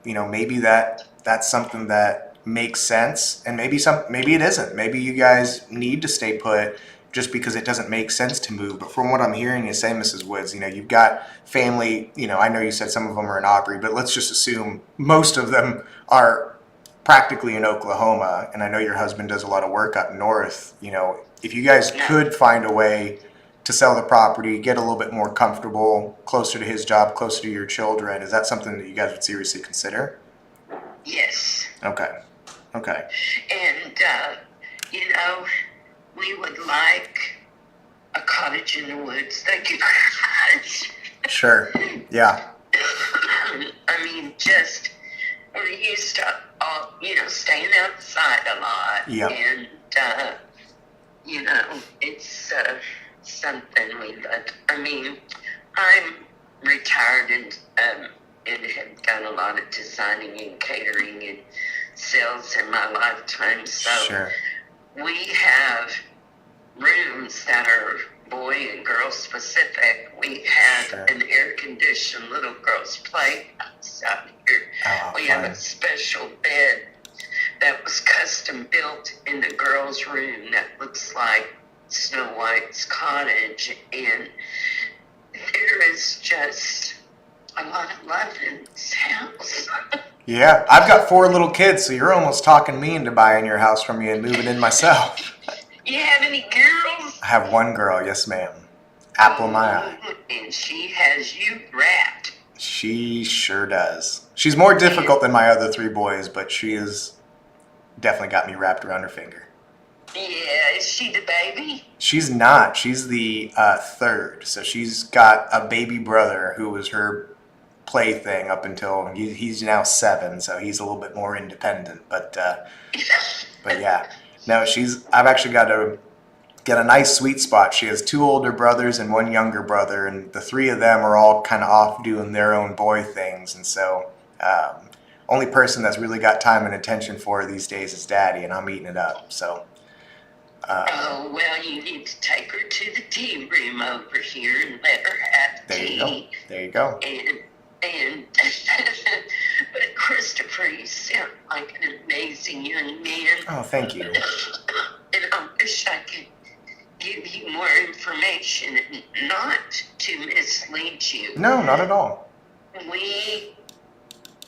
maybe that's something that makes sense, and maybe it isn't. Maybe you guys need to stay put just because it doesn't make sense to move. But from what I'm hearing you say, Mrs. Woods, you've got family. I know you said some of them are in Aubrey, but let's just assume most of them are practically in Oklahoma. And I know your husband does a lot of work up north. If you guys could find a way to sell the property, get a little bit more comfortable, closer to his job, closer to your children, is that something that you guys would seriously consider? Yes. Okay. And, we would like a cottage in the woods. Thank you very much. Sure. Yeah. I mean, just we're used to staying outside a lot, Yeah. and it's something we. But I mean, I'm retired and have done a lot of designing and catering and sales in my lifetime. So Sure. we have rooms that are boy and girl specific. We have Sure. an air conditioned little girls playhouse out here. Oh, We have fun. a special bed that was custom built in the girls' room that looks like Snow White's cottage, and there is just a lot of love in this house. Yeah, I've got 4 little kids, so you're almost talking me into buying your house from you and moving in myself. You have any girls? I have 1 girl, yes ma'am. Apple of my eye. And she has you wrapped. She sure does. She's more difficult than my other 3 boys, but she has definitely got me wrapped around her finger. Yeah, is she the baby? She's not. She's the 3rd. So she's got a baby brother who was her plaything up until he's now 7, so he's a little bit more independent. But yeah, no, I've actually got a nice sweet spot. She has 2 older brothers and 1 younger brother, and the 3 of them are all kind of off doing their own boy things, and so only person that's really got time and attention for her these days is Daddy, and I'm eating it up. So. Oh, well, you need to take her to the tea room over here and let her have There tea. you go. There you go. And but Christopher, you sound like an amazing young man. Oh, thank you. And I wish I could give you more information and not to mislead you. No, not at all.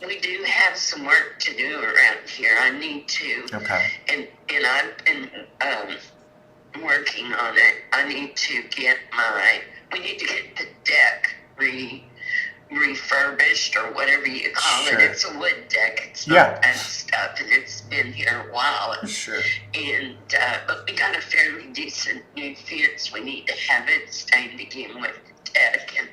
We do have some work to do around here. I need to, Okay. and I've been working on it. I need to get we need to get the deck refurbished or whatever you call Sure. it. It's a wood deck. It's Yeah. not that stuff, and it's been here a while. Sure. And but we got a fairly decent new fence. We need to have it stained again with the deck, and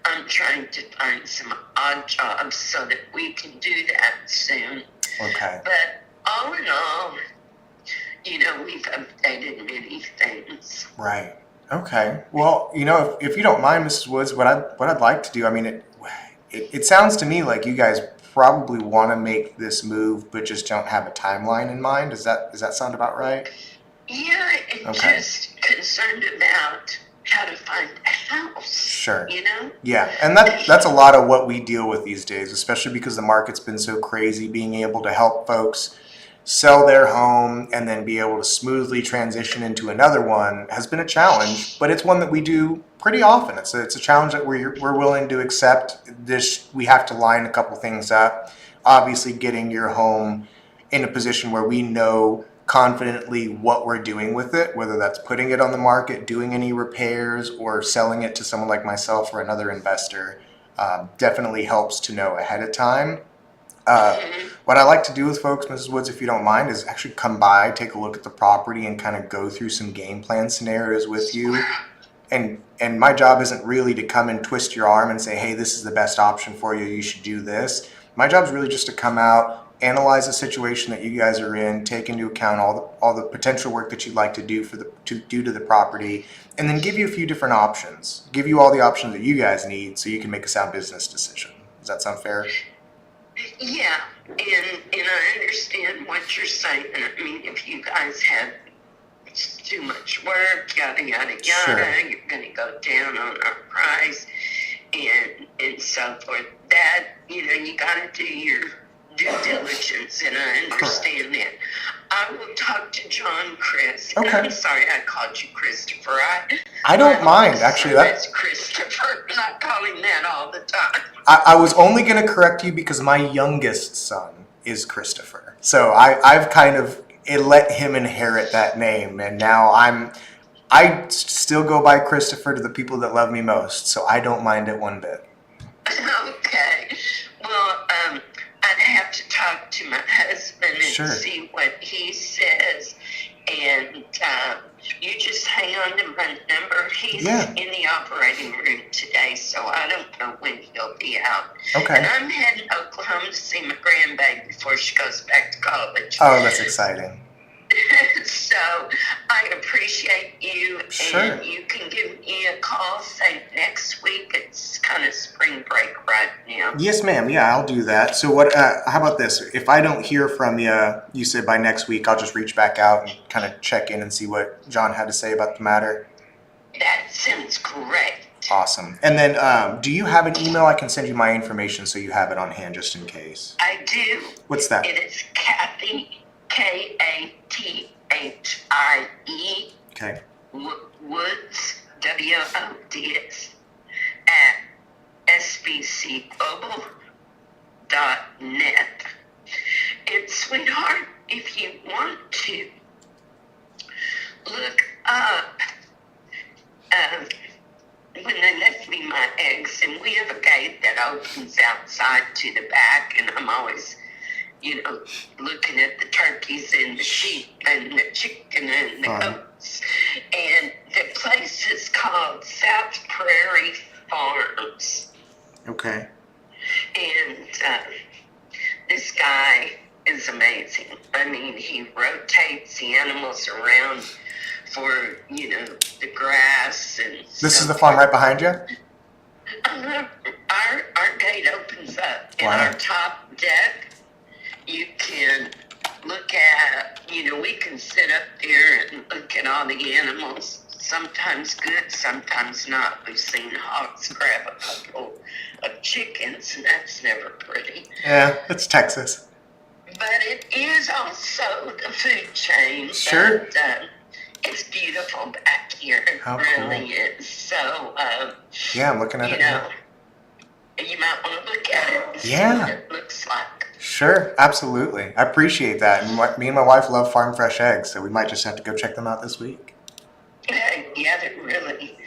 I'm trying to find some odd jobs so that we can do that soon. Okay. But all in all, we've updated many things. Right. Okay. Well, if you don't mind, Mrs. Woods, what I'd like to do, I mean, it sounds to me like you guys probably want to make this move, but just don't have a timeline in mind. Does that sound about right? Yeah, and Okay. just concerned about how to find a house. Sure. Yeah, and that's a lot of what we deal with these days, especially because the market's been so crazy. Being able to help folks sell their home and then be able to smoothly transition into another one has been a challenge, but it's one that we do pretty often. It's a challenge that we're willing to accept. We have to line a couple things up. Obviously, getting your home in a position where we know confidently what we're doing with it, whether that's putting it on the market, doing any repairs, or selling it to someone like myself or another investor, definitely helps to know ahead of time. What I like to do with folks, Mrs. Woods, if you don't mind, is actually come by, take a look at the property, and kind of go through some game plan scenarios with you. And my job isn't really to come and twist your arm and say, hey, this is the best option for you, you should do this. My job is really just to come out, analyze the situation that you guys are in, take into account all the potential work that you'd like to do to the property, and then give you a few different options. Give you all the options that you guys need so you can make a sound business decision. Does that sound fair? Yeah, and I understand what you're saying. I mean, if you guys have too much work, yada yada yada, Sure. you're going to go down on our price, and so forth. That you got to do your due diligence, and I understand that. I will talk to John, Chris. And Okay. I'm sorry I called you Christopher. I don't mind, actually. That's Christopher. I'm not calling that all the time. I was only going to correct you because my youngest son is Christopher. So I've kind of let him inherit that name, and now I still go by Christopher to the people that love me most, so I don't mind it one bit. Okay. Well, I'd have to talk to my husband and Sure. see what he says. And you just hang on to my number. He's Yeah. in the operating room today, so so I don't know when he'll be out. Okay. And I'm heading to Oklahoma to see my grandbaby before she goes back to college. Oh, that's exciting. So I appreciate you, Sure. and you can give me a call, say next week. It's kind of spring break right now. Yes, ma'am. Yeah, I'll do that. So what? How about this? If I don't hear from you, you said by next week, I'll just reach back out and kind of check in and see what John had to say about the matter. That sounds great. Awesome. And then, do you have an email? I can send you my information so you have it on hand just in case. I do. What's that? It is Kathy, Kathie, Okay. Woods, WODS, at sbcglobal.net. And sweetheart, if you want to look up, when they left me my eggs, and we have a gate that opens outside to the back, and I'm always, looking at the turkeys and the sheep and the chicken and the goats. And the place is called South Prairie Farms. Okay. And this guy is amazing. I mean, he rotates the animals around for, the grass and This is the farm right behind you? Our gate opens up in Wow. our top deck. You can look at, we can sit up there and look at all the animals. Sometimes good, sometimes not. We've seen hawks grab a couple of chickens, and that's never pretty. Yeah, it's Texas. But it is also the food chain. Sure. But, it's beautiful back here. It How really is. So, Yeah, I'm looking at it now. you might want to look at it and see Yeah. what it looks like. Sure, absolutely. I appreciate that. And me and my wife love farm fresh eggs, so we might just have to go check them out this week. Yeah, they're really,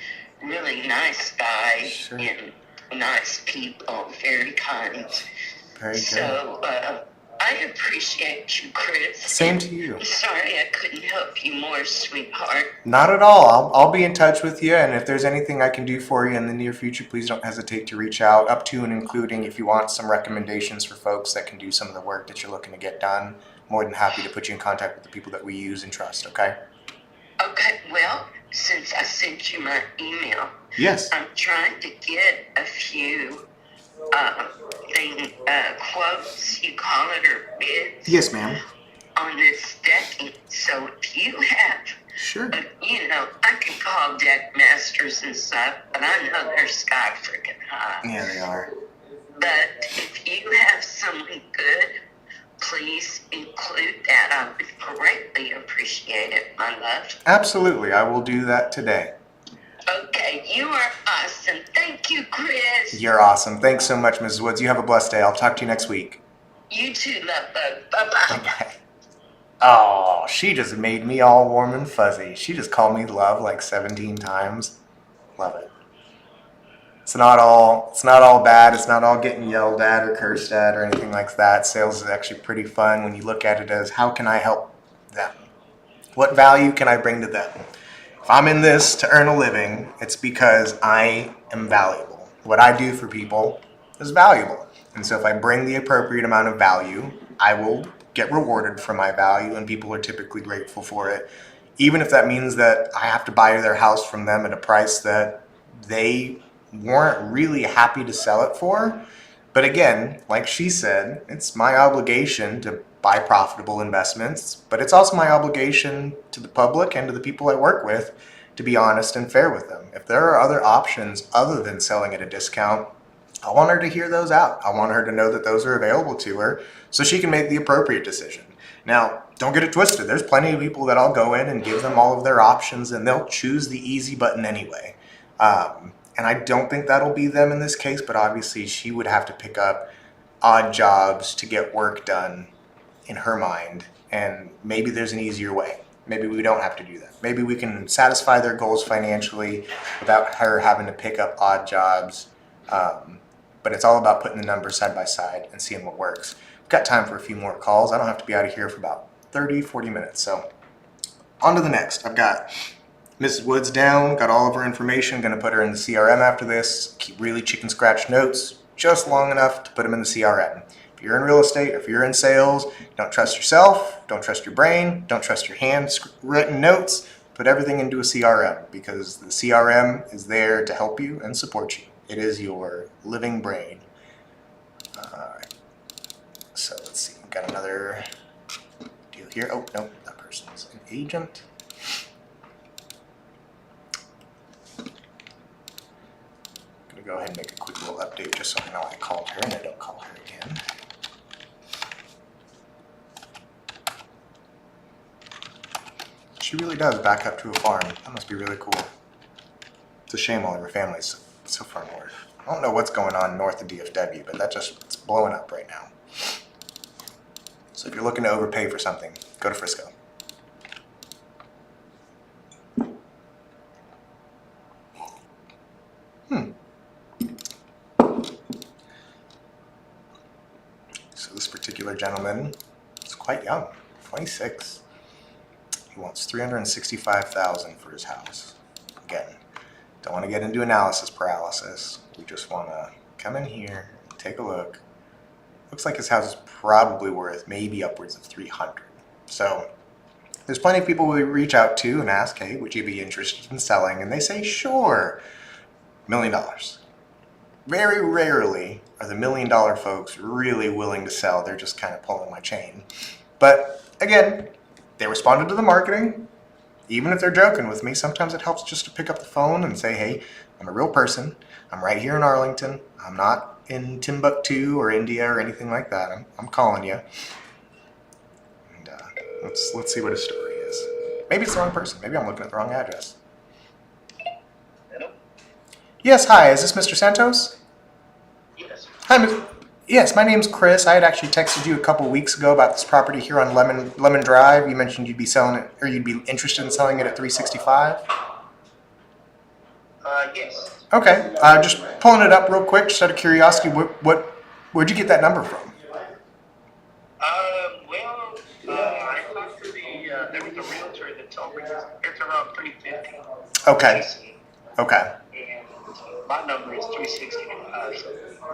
really nice guys Sure. and nice people, very kind. Very good. So, I appreciate you, Chris. Same to you. I'm sorry I couldn't help you more, sweetheart. Not at all. I'll be in touch with you, and if there's anything I can do for you in the near future, please don't hesitate to reach out, up to and including if you want some recommendations for folks that can do some of the work that you're looking to get done. More than happy to put you in contact with the people that we use and trust, okay? Okay, well, since I sent you my email, Yes. I'm trying to get a few quotes, you call it, or bids Yes, ma'am. on this decking. So if you have, Sure. I can call deck masters and stuff, but I know they're sky freaking high. Yeah, they are. But if you have someone good, please include that. I would greatly appreciate it, my love. Absolutely. I will do that today. Okay, you are awesome. Thank you, Chris. You're awesome. Thanks so much, Mrs. Woods. You have a blessed day. I'll talk to you next week. You too, love bug. Bye-bye. Bye. Oh, she just made me all warm and fuzzy. She just called me love like 17 times. Love it. It's not all bad. It's not all getting yelled at or cursed at or anything like that. Sales is actually pretty fun when you look at it as how can I help them? What value can I bring to them? If I'm in this to earn a living, it's because I am valuable. What I do for people is valuable. And so if I bring the appropriate amount of value, I will get rewarded for my value, and people are typically grateful for it. Even if that means that I have to buy their house from them at a price that they weren't really happy to sell it for. But again, like she said, it's my obligation to buy profitable investments, but it's also my obligation to the public and to the people I work with to be honest and fair with them. If there are other options other than selling at a discount, I want her to hear those out. I want her to know that those are available to her so she can make the appropriate decision. Now, don't get it twisted. There's plenty of people that I'll go in and give them all of their options and they'll choose the easy button anyway. And I don't think that'll be them in this case, but obviously she would have to pick up odd jobs to get work done in her mind. And maybe there's an easier way. Maybe we don't have to do that. Maybe we can satisfy their goals financially without her having to pick up odd jobs. But it's all about putting the numbers side by side and seeing what works. We've got time for a few more calls. I don't have to be out of here for about 30, 40 minutes. So on to the next. I've got Mrs. Woods down, got all of her information, gonna put her in the CRM after this. Keep really chicken scratch notes, just long enough to put them in the CRM. If you're in real estate, if you're in sales, don't trust yourself, don't trust your brain, don't trust your handwritten notes. Put everything into a CRM because the CRM is there to help you and support you. It is your living brain. All right. So let's see. We've got another deal here. Oh no, that person's an agent. I'm gonna go ahead and make a quick little update just so I know I called her and I don't call her again. She really does back up to a farm. That must be really cool. It's a shame all of her family's so far north. I don't know what's going on north of DFW, but it's blowing up right now. So if you're looking to overpay for something, go to Frisco. So this particular gentleman is quite young, 26. He wants $365,000 for his house. Again, don't want to get into analysis paralysis. We just want to come in here, take a look. Looks like his house is probably worth maybe upwards of $300,000. So there's plenty of people we reach out to and ask, hey, would you be interested in selling? And they say, sure, $1 million. Very rarely are the $1 million folks really willing to sell. They're just kind of pulling my chain. But again, they responded to the marketing. Even if they're joking with me, sometimes it helps just to pick up the phone and say, hey, I'm a real person. I'm right here in Arlington. I'm not in Timbuktu or India or anything like that. I'm calling you. And let's see what his story is. Maybe it's the wrong person. Maybe I'm looking at the wrong address. Hello? Yes, hi. Is this Mr. Santos? Yes. Hi, Mr. Yes, my name's Chris. I had actually texted you a couple weeks ago about this property here on Lemon Drive. You mentioned you'd be selling it, or you'd be interested in selling it at $365. Yes. Okay, just pulling it up real quick, just out of curiosity. Where'd you get that number from? I talked to there was a realtor that told me it's around 350. Okay. Okay. And my number is 365. So.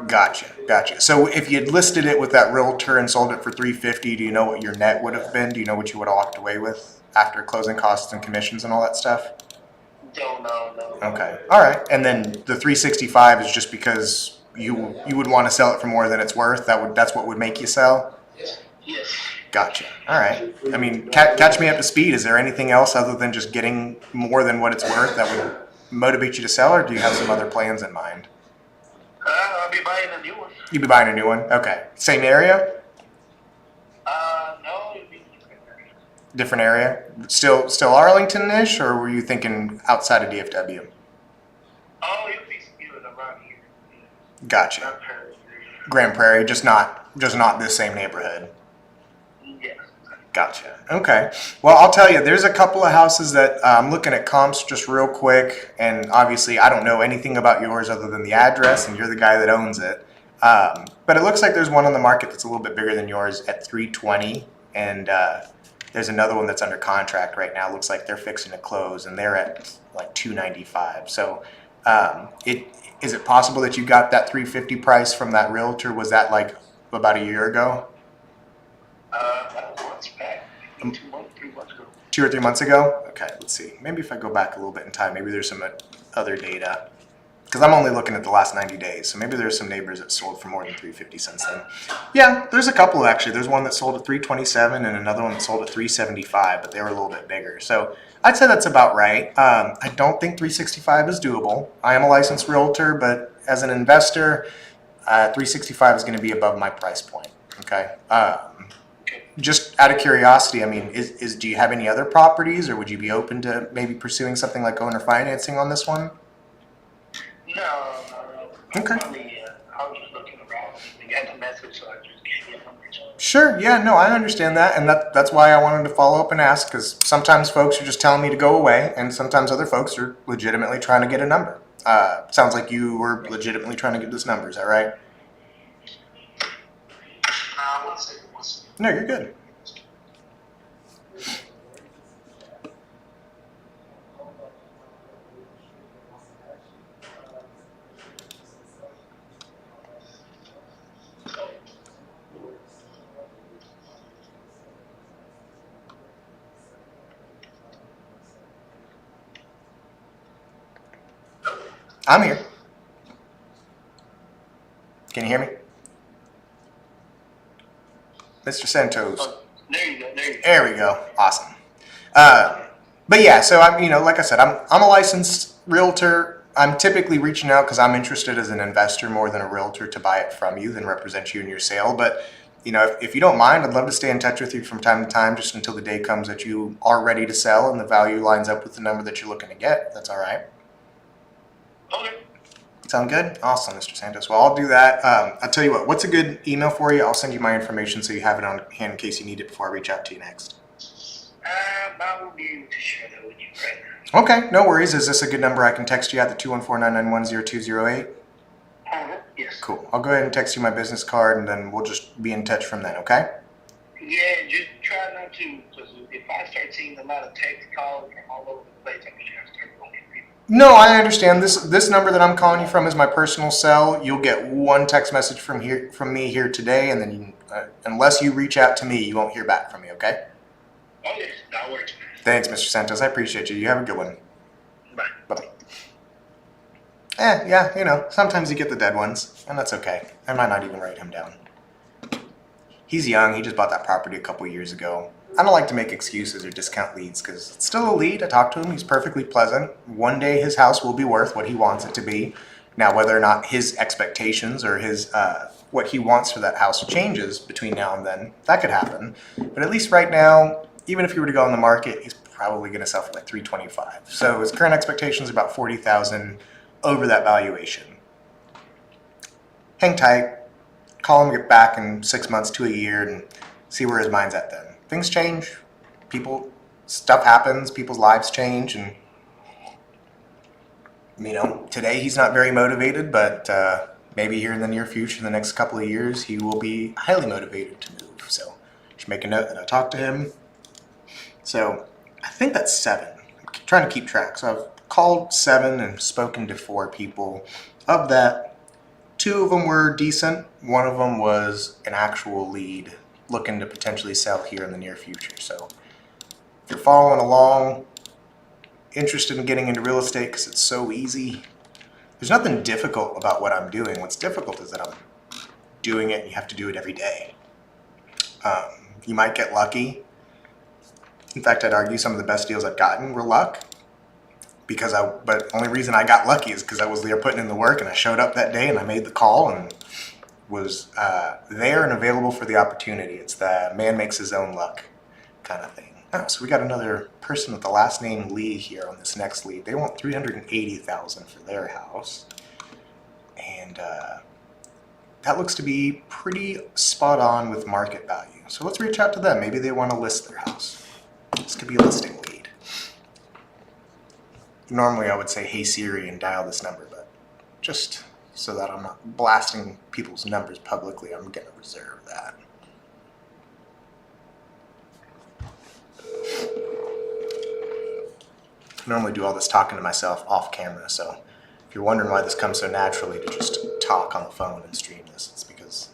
Gotcha. So if you had listed it with that realtor and sold it for $350, do you know what your net would have been? Do you know what you would have walked away with after closing costs and commissions and all that stuff? Don't know. No. Okay. All right. And then the 365 is just because you would want to sell it for more than it's worth. That's what would make you sell. Yes. Gotcha. All right. I mean, catch me up to speed. Is there anything else other than just getting more than what it's worth that would motivate you to sell, or do you have some other plans in mind? I'll be buying a new one. You'd be buying a new one. Okay. Same area? No, it'll be different. Different area? Still Arlington-ish, or were you thinking outside of DFW? Oh, it'll be around here. Gotcha. Not Paris. Grand Prairie, just not this same neighborhood. Yes. Gotcha. Okay. Well, I'll tell you, there's a couple of houses that I'm looking at comps just real quick, and obviously I don't know anything about yours other than the address, and you're the guy that owns it. But it looks like there's one on the market that's a little bit bigger than yours at $320, and there's another one that's under contract right now. Looks like they're fixing to close, and they're at like $295. So, is it possible that you got that $350 price from that realtor? Was that like about a year ago? That was months back. 2 months, 3 months ago. 2 or 3 months ago? Okay, let's see. Maybe if I go back a little bit in time, maybe there's some other data. Because I'm only looking at the last 90 days, so maybe there's some neighbors that sold for more than $350 since then. Yeah, there's a couple actually. There's one that sold at $327 and another one that sold at $375, but they were a little bit bigger. So I'd say that's about right. I don't think $365 is doable. I am a licensed realtor, but as an investor, $365 is going to be above my price point. Okay. Just out of curiosity, I mean, do you have any other properties, or would you be open to maybe pursuing something like owner financing on this one? No. Okay. I was just looking around. You got the message, so I just gave you a number. Sure. Yeah. No, I understand that, and that's why I wanted to follow up and ask. Because sometimes folks are just telling me to go away, and sometimes other folks are legitimately trying to get a number. Sounds like you were legitimately trying to get this number. Is that right? 1 second. No, you're good. I'm here. Can you hear me? Mr. Santos. Oh, there you go. There we go. Awesome. But yeah, so I'm, like I said, I'm a licensed realtor. I'm typically reaching out because I'm interested as an investor more than a realtor to buy it from you than represent you in your sale. But if you don't mind, I'd love to stay in touch with you from time to time, just until the day comes that you are ready to sell and the value lines up with the number that you're looking to get. That's all right. Okay. Sound good? Awesome, Mr. Santos. Well, I'll do that. I'll tell you what. What's a good email for you? I'll send you my information so you have it on hand in case you need it before I reach out to you next. I will be able to share that with you right now. Okay, no worries. Is this a good number I can text you at, the 214-991-0208? Yes. Cool. I'll go ahead and text you my business card, and then we'll just be in touch from then, okay? Yeah, just try not to, because if I start seeing a lot of text calls from all over the place, I'm just going to start calling people. No, I understand. This number that I'm calling you from is my personal cell. You'll get one text message from me here today, and then unless you reach out to me, you won't hear back from me, okay? Okay, that works. Thanks, Mr. Santos. I appreciate you. You have a good one. Bye. Bye-bye. Yeah, sometimes you get the dead ones, and that's okay. I might not even write him down. He's young. He just bought that property a couple years ago. I don't like to make excuses or discount leads because it's still a lead. I talked to him. He's perfectly pleasant. One day his house will be worth what he wants it to be. Now, whether or not his expectations or his what he wants for that house changes between now and then, that could happen. But at least right now, even if he were to go on the market, he's probably going to sell for like $325. So his current expectations are about $40,000 over that valuation. Hang tight. Call him, get back in 6 months to a year, and see where his mind's at then. Things change. Stuff happens. People's lives change, and today he's not very motivated, but maybe here in the near future, in the next couple of years, he will be highly motivated to move. So just make a note that I talked to him. So I think that's 7. I'm trying to keep track. So I've called 7 and spoken to 4 people. Of that, 2 of them were decent. 1 of them was an actual lead looking to potentially sell here in the near future. So if you're following along, interested in getting into real estate because it's so easy, there's nothing difficult about what I'm doing. What's difficult is that I'm doing it and you have to do it every day. You might get lucky. In fact, I'd argue some of the best deals I've gotten were luck. But the only reason I got lucky is because I was there putting in the work and I showed up that day and I made the call and was there and available for the opportunity. It's the man makes his own luck kind of thing. Oh, so we got another person with the last name Lee here on this next lead. They want $380,000 for their house. And that looks to be pretty spot on with market value. So let's reach out to them. Maybe they want to list their house. This could be a listing lead. Normally I would say, hey Siri, and dial this number, but just so that I'm not blasting people's numbers publicly, I'm going to reserve that. I normally do all this talking to myself off camera, so if you're wondering why this comes so naturally to just talk on the phone and stream this, it's because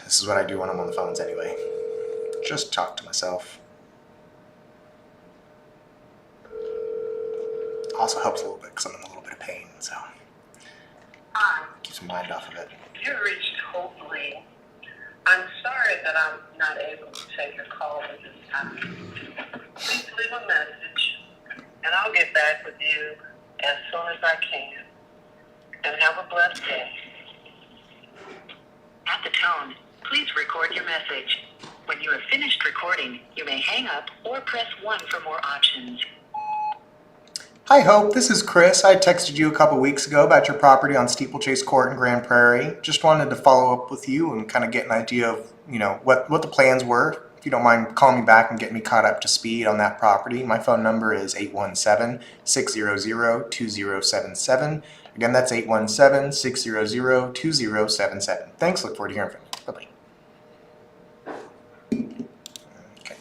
this is what I do when I'm on the phones anyway. Just talk to myself. Also helps a little bit because I'm in a little bit of pain, so keeps my mind off of it. You reached Hope Lee. I'm sorry that I'm not able to take your call at this time. Please leave a message, and I'll get back with you as soon as I can. And have a blessed day. At the tone, please record your message. When you have finished recording, you may hang up or press 1 for more options. Hi Hope, this is Chris. I texted you a couple weeks ago about your property on Steeplechase Court in Grand Prairie. Just wanted to follow up with you and kind of get an idea of, what the plans were. If you don't mind calling me back and getting me caught up to speed on that property. My phone number is 817-600-2077. Again, that's 817-600-2077. Thanks, look forward to hearing from you. Bye-bye. Okay.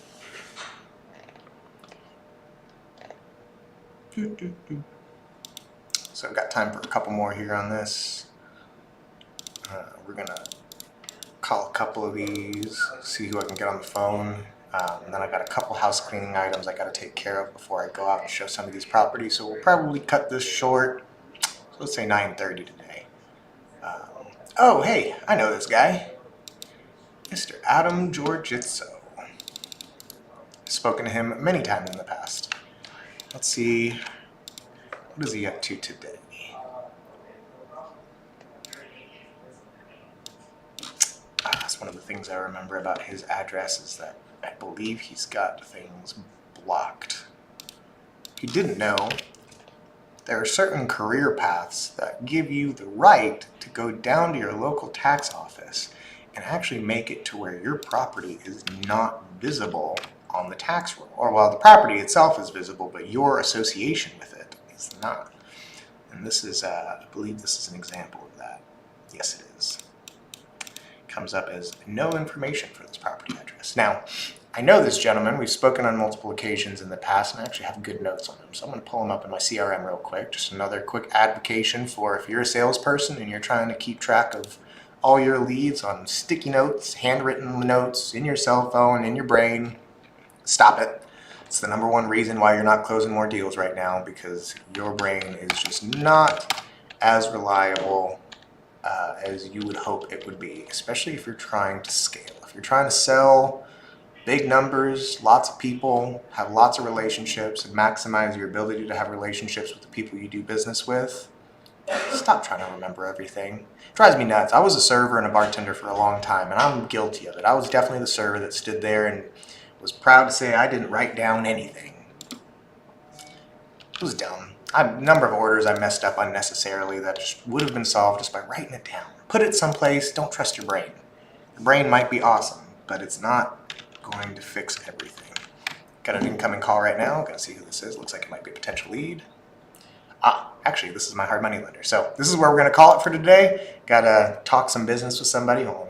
So I've got time for a couple more here on this. We're going to call a couple of these, see who I can get on the phone. And then I've got a couple house cleaning items I got to take care of before I go out and show some of these properties. So we'll probably cut this short. let's say 9:30 today. Oh, hey, I know this guy. Mr. Adam Georgitso. Spoken to him many times in the past. Let's see, what is he up to today? That's one of the things I remember about his address is that I believe he's got things blocked. If you didn't know, there are certain career paths that give you the right to go down to your local tax office and actually make it to where your property is not visible on the tax roll. Or while the property itself is visible, but your association with it is not. And this is, I believe this is an example of that. Yes, it is. Comes up as no information for this property address. Now, I know this gentleman. We've spoken on multiple occasions in the past, and I actually have good notes on him. So I'm going to pull him up in my CRM real quick. Just another quick advocation for if you're a salesperson and you're trying to keep track of all your leads on sticky notes, handwritten notes, in your cell phone, in your brain, stop it. It's the number one reason why you're not closing more deals right now, because your brain is just not as reliable as you would hope it would be, especially if you're trying to scale. If you're trying to sell big numbers, lots of people, have lots of relationships, and maximize your ability to have relationships with the people you do business with, stop trying to remember everything. It drives me nuts. I was a server and a bartender for a long time, and I'm guilty of it. I was definitely the server that stood there and was proud to say I didn't write down anything. It was dumb. A number of orders I messed up unnecessarily that just would have been solved just by writing it down. Put it someplace. Don't trust your brain. Your brain might be awesome, but it's not going to fix everything. Got an incoming call right now. Gonna see who this is. Looks like it might be a potential lead. Actually, this is my hard money lender. So this is where we're gonna call it for today. Gotta talk some business with somebody. Hold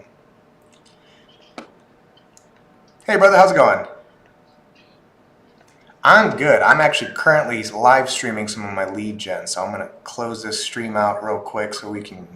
on. Hey brother, how's it going? I'm good. I'm actually currently live streaming some of my lead gen, so I'm gonna close this stream out real quick so we can